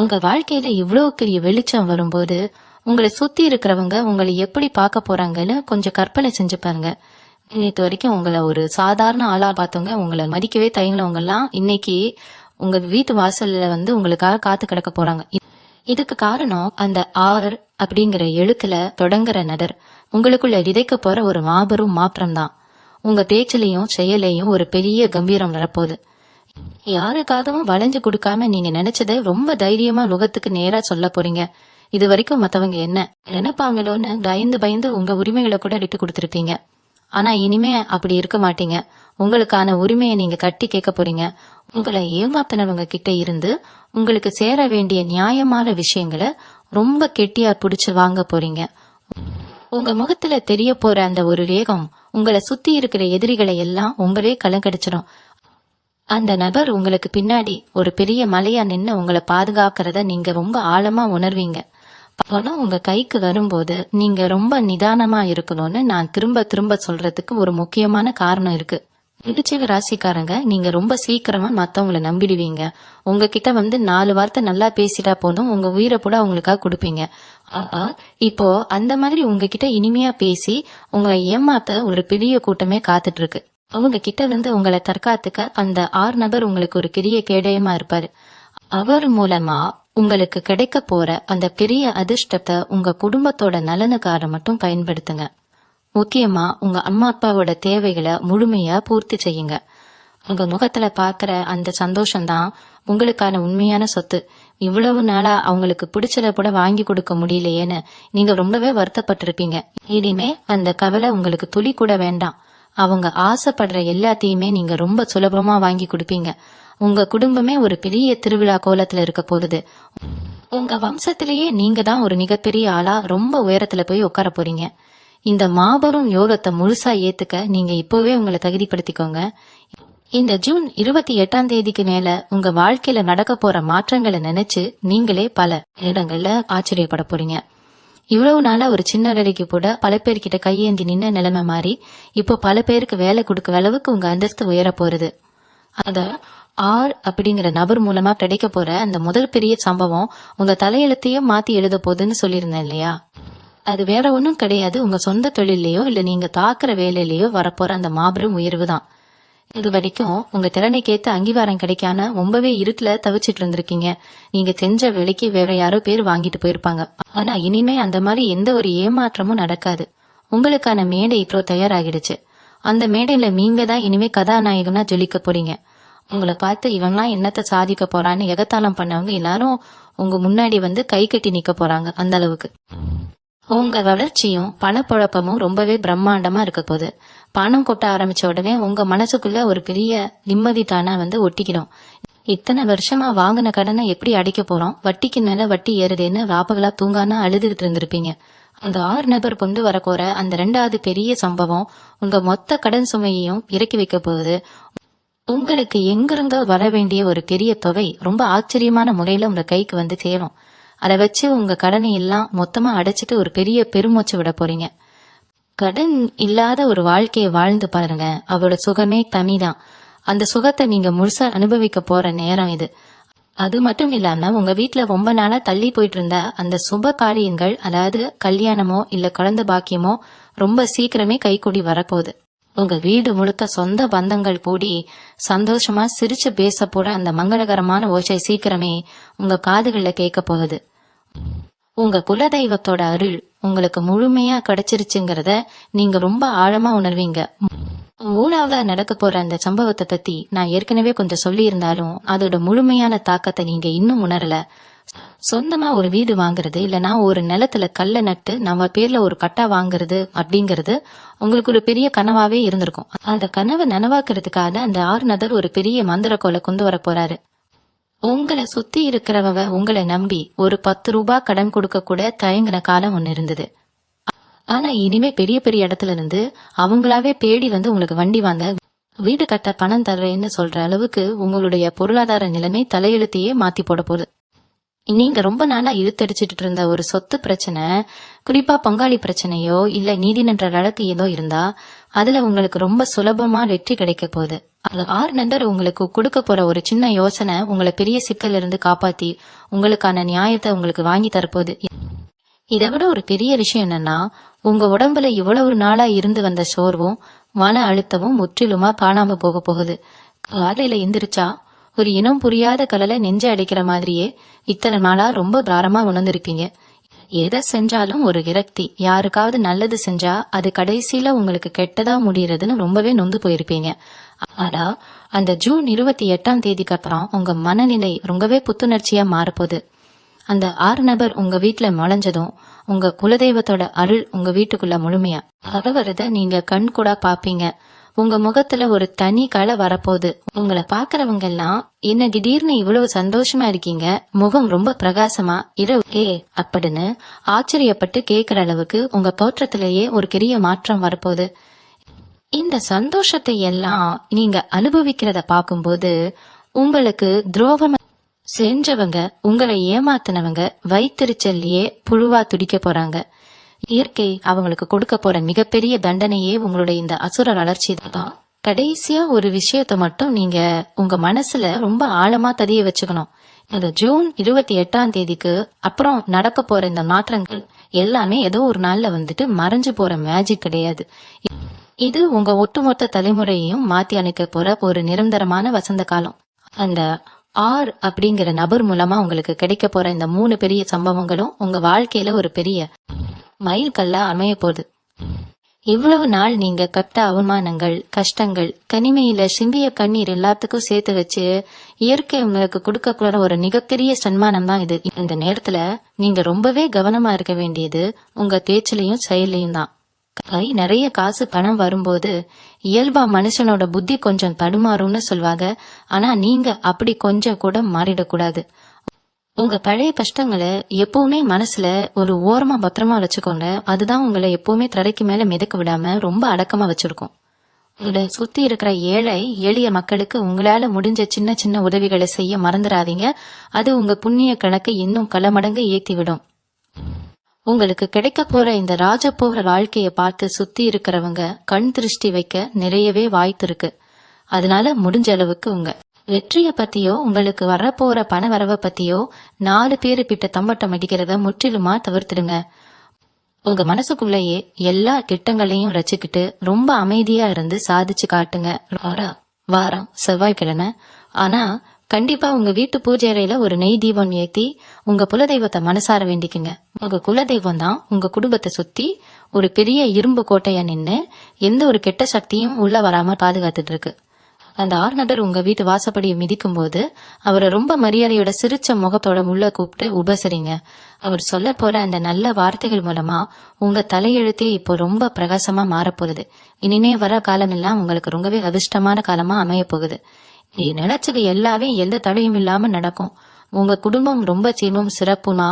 உங்க வாழ்க்கையில இவ்வளவு பெரிய வெளிச்சம் வரும்போது உங்களை சுத்தி இருக்கிறவங்க உங்களை எப்படி பார்க்க போறாங்கன்னு கொஞ்சம் கற்பனை செஞ்சு பாருங்க. நேற்று வரைக்கும் உங்களை ஒரு சாதாரண ஆளா பார்த்தவங்க, உங்களை மதிக்கவே தயங்கினவங்க எல்லாம் இன்னைக்கு உங்க வீட்டு வாசல்ல உங்களுக்காக காத்து கிடக்க போறாங்க. இதுக்கு காரணம் அந்த ஆர் அப்படிங்கிற எழுத்துல தொடங்குற நபர் உங்களுக்குள்ள விதைக்க போற ஒரு மாபெரும் மாற்றம் தான். உங்க பேச்சிலையும் செயலையும் ஒரு பெரிய கம்பீரம் வரப்போகுது. யாருக்காகவும் வளைஞ்சு கொடுக்காம நீங்க நினைச்சதை ரொம்ப தைரியமா முகத்துக்கு நேரா சொல்ல போறீங்க. இது வரைக்கும் மத்தவங்க என்ன நினைப்பாங்களோன்னு பயந்து பயந்து உங்க உரிமைகளை கூட விட்டு கொடுத்துருப்பீங்க. ஆனா இனிமே அப்படி இருக்க மாட்டீங்க. உங்களுக்கான உரிமையை நீங்க கட்டி கேட்க போறீங்க. உங்களை ஏமாத்தினவங்க கிட்ட இருந்து உங்களுக்கு சேர வேண்டிய நியாயமான விஷயங்களை ரொம்ப கெட்டியா பிடிச்சு வாங்க போறீங்க. உங்க முகத்துல தெரிய போற அந்த ஒரு வேகம் உங்களை சுத்தி இருக்கிற எதிரிகளை எல்லாம் ரொம்பவே கலங்கடிச்சிடும். அந்த நபர் உங்களுக்கு பின்னாடி ஒரு பெரிய மலையா நின்னு உங்களை பாதுகாக்கிறத நீங்க ரொம்ப ஆழமா உணர்வீங்க. பணம் உங்க கைக்கு வரும்போது நீங்க ரொம்ப நிதானமா இருக்கணும்னு நான் திரும்ப திரும்ப சொல்றதுக்கு ஒரு முக்கியமான காரணம் இருக்கு. விருச்சிக ராசிக்காரங்க நீங்க ரொம்ப சீக்கிரமா மத்தவங்களை நம்பிடுவீங்க. உங்ககிட்ட 4 வார்த்தை நல்லா பேசிட்டா போதும் உங்க உயிரை கூட அவங்களுக்காக கொடுப்பீங்க. இப்போ அந்த மாதிரி உங்ககிட்ட இனிமையா பேசி உங்களை ஏமாத்த ஒரு பெரிய கூட்டமே காத்துட்டு இருக்கு. அவங்க கிட்ட உங்களை தற்காத்துக்க அந்த 6 நபர் உங்களுக்கு ஒரு பெரிய கேடயமா இருப்பாரு. அவர் மூலமா உங்களுக்கு கிடைக்க போற அந்த பெரிய அதிர்ஷ்டத்தை உங்க குடும்பத்தோட நலனுக்காக மட்டும் பயன்படுத்துங்க. முக்கியமா உங்க அம்மா அப்பாவோட தேவைகளை முழுமையா பூர்த்தி செய்யுங்க. உங்க முகத்துல பாக்குற அந்த சந்தோஷம்தான் உங்களுக்கான உண்மையான சொத்து. இவ்வளவு நாளா அவங்களுக்கு பிடிச்சத கூட வாங்கி கொடுக்க முடியலையேன்னு நீங்க ரொம்பவே வருத்தப்பட்டிருப்பீங்க. இனிமே அந்த கவலை உங்களுக்கு துளி கூட வேண்டாம். அவங்க ஆசைப்படுற எல்லாத்தையுமே நீங்க ரொம்ப சுலபமா வாங்கி கொடுப்பீங்க. உங்க குடும்பமே ஒரு பெரிய திருவிழா கோலத்துல இருக்க போகுது. உங்க வம்சத்திலேயே நீங்க தான் ஒரு மிகப்பெரிய ஆளா ரொம்ப உயரத்துல போய் உட்கார போறீங்க. இந்த மாபெரும் யோகத்தை முழுசா ஏத்துக்க நீங்க இப்பவே உங்களை தகுதிப்படுத்திக்கோங்க. இந்த ஜூன் 28ஆம் தேதிக்கு மேல உங்க வாழ்க்கையில நடக்க போற மாற்றங்களை நினைச்சு நீங்களே பல இடங்கள்ல ஆச்சரியப்பட போறீங்க. இவ்வளவு நாளா ஒரு சின்ன வேலைக்கு கூட பல பேர்கிட்ட கையேந்தி நின்ன நிலைமை மாறி இப்போ பல பேருக்கு வேலை கொடுக்க அளவுக்கு உங்க அந்தஸ்து உயர போறது. அத ஆர் அப்படிங்கிற நபர் மூலமா கிடைக்க போற அந்த முதல் பெரிய சம்பவம் உங்க தலையெழுத்தையும் மாத்தி எழுத போகுதுன்னு சொல்லியிருந்தேன் இல்லையா? அது வேற ஒன்னும் கிடையாது. உங்க சொந்த தொழிலையோ இல்ல நீங்க தாக்குற வேலையிலயோ வரப்போற அந்த மாபெரும் உயர்வு தான். இது வரைக்கும் உங்க திறனைக்கேத்த அங்கீகாரம் கிடைக்காம ரொம்பவே இருட்டுல தவிச்சிட்டு இருந்திருக்கீங்க. நீங்க செஞ்ச வேலைக்கு வேற யாரோ பேர் வாங்கிட்டு போயிருப்பாங்க. ஆனா இனிமே அந்த மாதிரி எந்த ஒரு ஏமாற்றமும் நடக்காது. உங்களுக்கான மேடை இப்போ தயாராகிடுச்சு. அந்த மேடையில நீங்க தான் இனிமே கதாநாயகனா ஜொலிக்க போறீங்க. உங்களை பார்த்து இவன்லாம் என்னத்த சாதிக்க போறான்னு எகத்தாளம் பண்ணவங்க எல்லாரும் உங்க முன்னாடி கை கட்டி நிக்க போறாங்க. அந்த அளவுக்கு உங்க வளர்ச்சியும் பணப்புழப்பமும் ரொம்பவே பிரம்மாண்டமா இருக்க போகுது. பணம் கொட்ட ஆரம்பிச்ச உடனே உங்க மனசுக்குள்ள ஒரு பெரிய நிம்மதி தானா ஒட்டிக்கிடும். இத்தனை வருஷமா வாங்கின கடனை எப்படி அடைக்க போறோம், வட்டிக்கு மேல வட்டி ஏறுதுன்னு ராப்பகலா தூங்கானா அழுதுகிட்டு இருந்திருப்பீங்க. அந்த 6 நபர் கொண்டு வரப்போற அந்த 2வது பெரிய சம்பவம் உங்க மொத்த கடன் சுமையையும் இறக்கி வைக்க போகுது. உங்களுக்கு எங்கிருந்தோ வர வேண்டிய ஒரு பெரிய தொகை ரொம்ப ஆச்சரியமான முறையில உங்க கைக்கு சேரும். அதை வச்சு உங்க கடனை எல்லாம் மொத்தமா அடைச்சிட்டு ஒரு பெரிய பெருமூச்சு விட போறீங்க. கடன் இல்லாத ஒரு வாழ்க்கையை வாழ்ந்து பாருங்க. அவரோட சுகமே தனிதான். அந்த சுகத்தை நீங்க முழுசா அனுபவிக்க போற நேரம் இது. அது மட்டும் இல்லாம உங்க வீட்டுல ரொம்ப நாளா தள்ளி போயிட்டு இருந்த அந்த சுப காரியங்கள், அதாவது கல்யாணமோ இல்ல குழந்தை பாக்கியமோ ரொம்ப சீக்கிரமே கைகூடி வரப்போகுது. உங்க வீடு முழுக்க சொந்த பந்தங்கள் கூடி சந்தோஷமா சிரிச்சு பேச போற அந்த மங்களகரமான ஓசை சீக்கிரமே உங்க காதுகள்ல கேட்க போகுது. உங்க குலதெய்வத்தோட அருள் உங்களுக்கு முழுமையா கிடைச்சிருச்சுங்கிறத நீங்க ரொம்ப ஆழமா உணர்வீங்க. மூணாவதா நடக்க போற அந்த சம்பவத்தை பத்தி நான் ஏற்கனவே கொஞ்சம் சொல்லி இருந்தாலும் அதோட முழுமையான தாக்கத்தை நீங்க இன்னும் உணரல. சொந்தமா ஒரு வீடு வாங்குறது இல்லனா ஒரு நிலத்துல கல்ல நட்டு நம்ம பேர்ல ஒரு கட்டா வாங்குறது அப்படிங்கறது உங்களுக்கு ஒரு பெரிய கனவாவே இருந்திருக்கும். அந்த கனவை நனவாக்குறதுக்காக அந்த ஆறுநதர் ஒரு பெரிய மந்திர கோலை கொண்டு வர போறாரு. உங்களை சுத்தி இருக்கிறவங்க உங்களை நம்பி ஒரு 10 ரூபாய் கடன் கொடுக்க கூட தயங்கின காலம் ஒண்ணு இருந்தது. ஆனா இனிமே பெரிய பெரிய இடத்துல இருந்து அவங்களாவே தேடி வந்து உங்களுக்கு வண்டி வாங்க வீடு கட்ட பணம் தர்றேன்னு சொல்ற அளவுக்கு உங்களுடைய பொருளாதார நிலைமை தலையெழுத்தையே மாத்தி போட போகுது. நீங்க ரொம்ப நாளா இழுத்தடிச்சிட்டு இருந்த ஒரு சொத்து பிரச்சனை, குறிப்பா பங்காளி பிரச்சனையோ இல்ல நீதிமன்ற வழக்கு ஏதோ இருந்தா அதுல உங்களுக்கு ரொம்ப சுலபமா வெற்றி கிடைக்க போகுது. அது ஆறுநந்தர் உங்களுக்கு கொடுக்க போற ஒரு சின்ன யோசனை உங்களை பெரிய சிக்கல்ல இருந்து காப்பாத்தி உங்களுக்கான நியாயத்தை உங்களுக்கு வாங்கி தரப்போகுது. இதை விட ஒரு பெரிய விஷயம் என்னன்னா, உங்க உடம்புல இவ்வளவு நாளா இருந்து வந்த சோர்வும் மன அழுத்தமும் முற்றிலுமா காணாம போக போகுது. காலையில எந்திரிச்சா ஒரு இனம் புரியாத கலலை நெஞ்ச அடைக்கிற மாதிரியே இத்தனை நாளா ரொம்ப பாரமா உணர்ந்திருப்பீங்க. எதை செஞ்சாலும் ஒரு விரக்தி, யாருக்காவது நல்லது செஞ்சா அது கடைசியில உங்களுக்கு கெட்டதா முடியறதுன்னு ரொம்பவே நொந்து போயிருப்பீங்க. ஆனா அந்த ஜூன் 28ஆம் தேதிக்கு அப்புறம் உங்க மனநிலை ரொம்பவே புத்துணர்ச்சியா மாறப்போகுது. அந்த ஆறுநபர் உங்க வீட்டுல முளைஞ்சதும் உங்க குலதெய்வத்தோட அருள் உங்க வீட்டுக்குள்ள முழுமையா வரத நீங்க கண் கூட பாப்பீங்க. உங்க முகத்துல ஒரு தனி களை வரப்போகுது. உங்களை பாக்குறவங்க எல்லாம் என்ன திடீர்னு இவ்வளவு சந்தோஷமா இருக்கீங்க, முகம் ரொம்ப பிரகாசமா இரவு அப்படின்னு ஆச்சரியப்பட்டு கேக்குற அளவுக்கு உங்க தோற்றத்திலேயே ஒரு பெரிய மாற்றம் வரப்போகுது. இந்த சந்தோஷத்தை எல்லாம் நீங்க அனுபவிக்கிறத பார்க்கும்போது உங்களுக்கு துரோகம் செஞ்சவங்க, உங்களை ஏமாத்தினவங்க வயிற்றுச்சல்லையே புழுவா துடிக்க போறாங்க. இயற்கை அவங்களுக்கு கொடுக்க போற மிகப்பெரிய தண்டனையே உங்களுடைய இந்த அசுர வளர்ச்சி தான். கடைசியா ஒரு விஷயத்த மட்டும் நீங்க உங்க மனசுல ரொம்ப ஆழமா பதிய வச்சுக்கணும். இந்த ஜூன் 28ஆம் தேதிக்கு அப்புறம் நடக்க போற இந்த மாற்றங்கள் எல்லாமே ஏதோ ஒரு நாள்ல வந்துட்டு மறைஞ்சு போற மேஜிக் கிடையாது. இது உங்க ஒட்டுமொத்த தலைமுறையையும் மாத்தி அணைக்க போற ஒரு நிரந்தரமான வசந்த காலம். அந்த ஆர் அப்படிங்கிற நபர் மூலமா உங்களுக்கு கிடைக்க போற இந்த 3 பெரிய சம்பவங்களும் உங்க வாழ்க்கையில ஒரு பெரிய மைல் கல்லா அமைய போகுது. இவ்வளவு நாள் நீங்க கட்ட அவமானங்கள், கஷ்டங்கள், கனிமையில சிந்திய கண்ணீர் எல்லாத்துக்கும் சேர்த்து வச்சு இயற்கை உங்களுக்கு கொடுக்க போற ஒரு மிகப்பெரிய சன்மானம் தான் இது. இந்த நேரத்துல நீங்க ரொம்பவே கவனமா இருக்க வேண்டியது உங்க பேச்சிலையும் செயலையும் தான். கை நிறைய காசு பணம் வரும்போது இயல்பா மனுஷனோட புத்தி கொஞ்சம் தடுமாறும்னு சொல்வாங்க. ஆனா நீங்க அப்படி கொஞ்சம் கூட மாறிடக்கூடாது. உங்க பழைய கஷ்டங்களை எப்பவுமே மனசுல ஒரு ஓரமா பத்திரமா வச்சுக்கோங்க. அதுதான் உங்களை எப்பவுமே தரைக்கு மேல மிதக்க விடாம ரொம்ப அடக்கமா வச்சிருக்கும். உங்களை சுத்தி இருக்கிற ஏழை எளிய மக்களுக்கு உங்களால முடிஞ்ச சின்ன சின்ன உதவிகளை செய்ய மறந்துடாதீங்க. அது உங்க புண்ணிய கணக்கை இன்னும் பல மடங்கு ஏத்தி விடும். உங்களுக்கு கிடைக்க போற இந்த ராஜபோக வாழ்க்கைய பார்த்து சுத்தி இருக்கிறவங்க கண் திருஷ்டி வைக்க நிறையவே வாய்ப்பு இருக்கு. அதனால முடிஞ்ச அளவுக்கு உங்க வெற்றிய பத்தியோ உங்களுக்கு வரப்போற பண வரவை பத்தியோ 4 பேரு கிட்ட தம்பட்டம் அடிக்கிறத முற்றிலுமா தவிர்த்துடுங்க. உங்க மனசுக்குள்ளேயே எல்லா திட்டங்களையும் ரசிக்கிட்டு ரொம்ப அமைதியா இருந்து சாதிச்சு காட்டுங்க. வாரம் செவ்வாய்க்கிழமை ஆனா கண்டிப்பா உங்க வீட்டு பூஜை அறையில ஒரு நெய் தீபம் ஏத்தி உங்க குலதெய்வத்தை மனசார வேண்டிக்குங்க. உங்க குலதெய்வம் தான் உங்க குடும்பத்தை சுத்தி ஒரு பெரிய இரும்பு கோட்டையா நின்னு எந்த ஒரு கெட்ட சக்தியும் உள்ள வராம பாதுகாத்துட்டு இருக்கு. அந்த ஆறுநபர் உங்க வீட்டு வாசப்படியை மிதிக்கும் போது அவரை ரொம்ப மரியாதையோட சிரிச்ச முகத்தோட உள்ள கூப்பிட்டு உபசரிங்க. அவர் சொல்ல போற அந்த நல்ல வார்த்தைகள் மூலமா உங்க தலையெழுத்தே இப்போ ரொம்ப பிரகாசமா மாறப்போகுது. இனிமே வர காலமெல்லாம் உங்களுக்கு ரொம்பவே அதிர்ஷ்டமான காலமா அமைய போகுது. நீ நினைச்சது எல்லாமே எந்த தடையும் இல்லாம நடக்கும். உங்க குடும்பம் ரொம்ப சீமும் சிறப்புமா,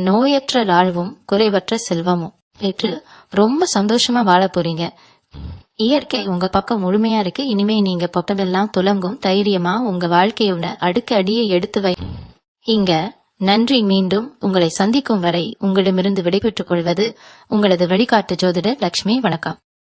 நோயற்ற வாழ்வும் குறைவற்ற செல்வமும் பெற்று ரொம்ப சந்தோஷமா வாழ போறீங்க. இயற்கை உங்க பக்கம் முழுமையா இருக்கு. இனிமே நீங்க பக்கமெல்லாம் துலங்கும் தைரியமா உங்க வாழ்க்கையோட அடுக்க அடியை எடுத்து வை. இங்க நன்றி. மீண்டும் உங்களை சந்திக்கும் வரை உங்களிடமிருந்து விடைபெற்றுக் கொள்வது உங்களது வழிகாட்டு ஜோதிடர் லட்சுமி. வணக்கம்.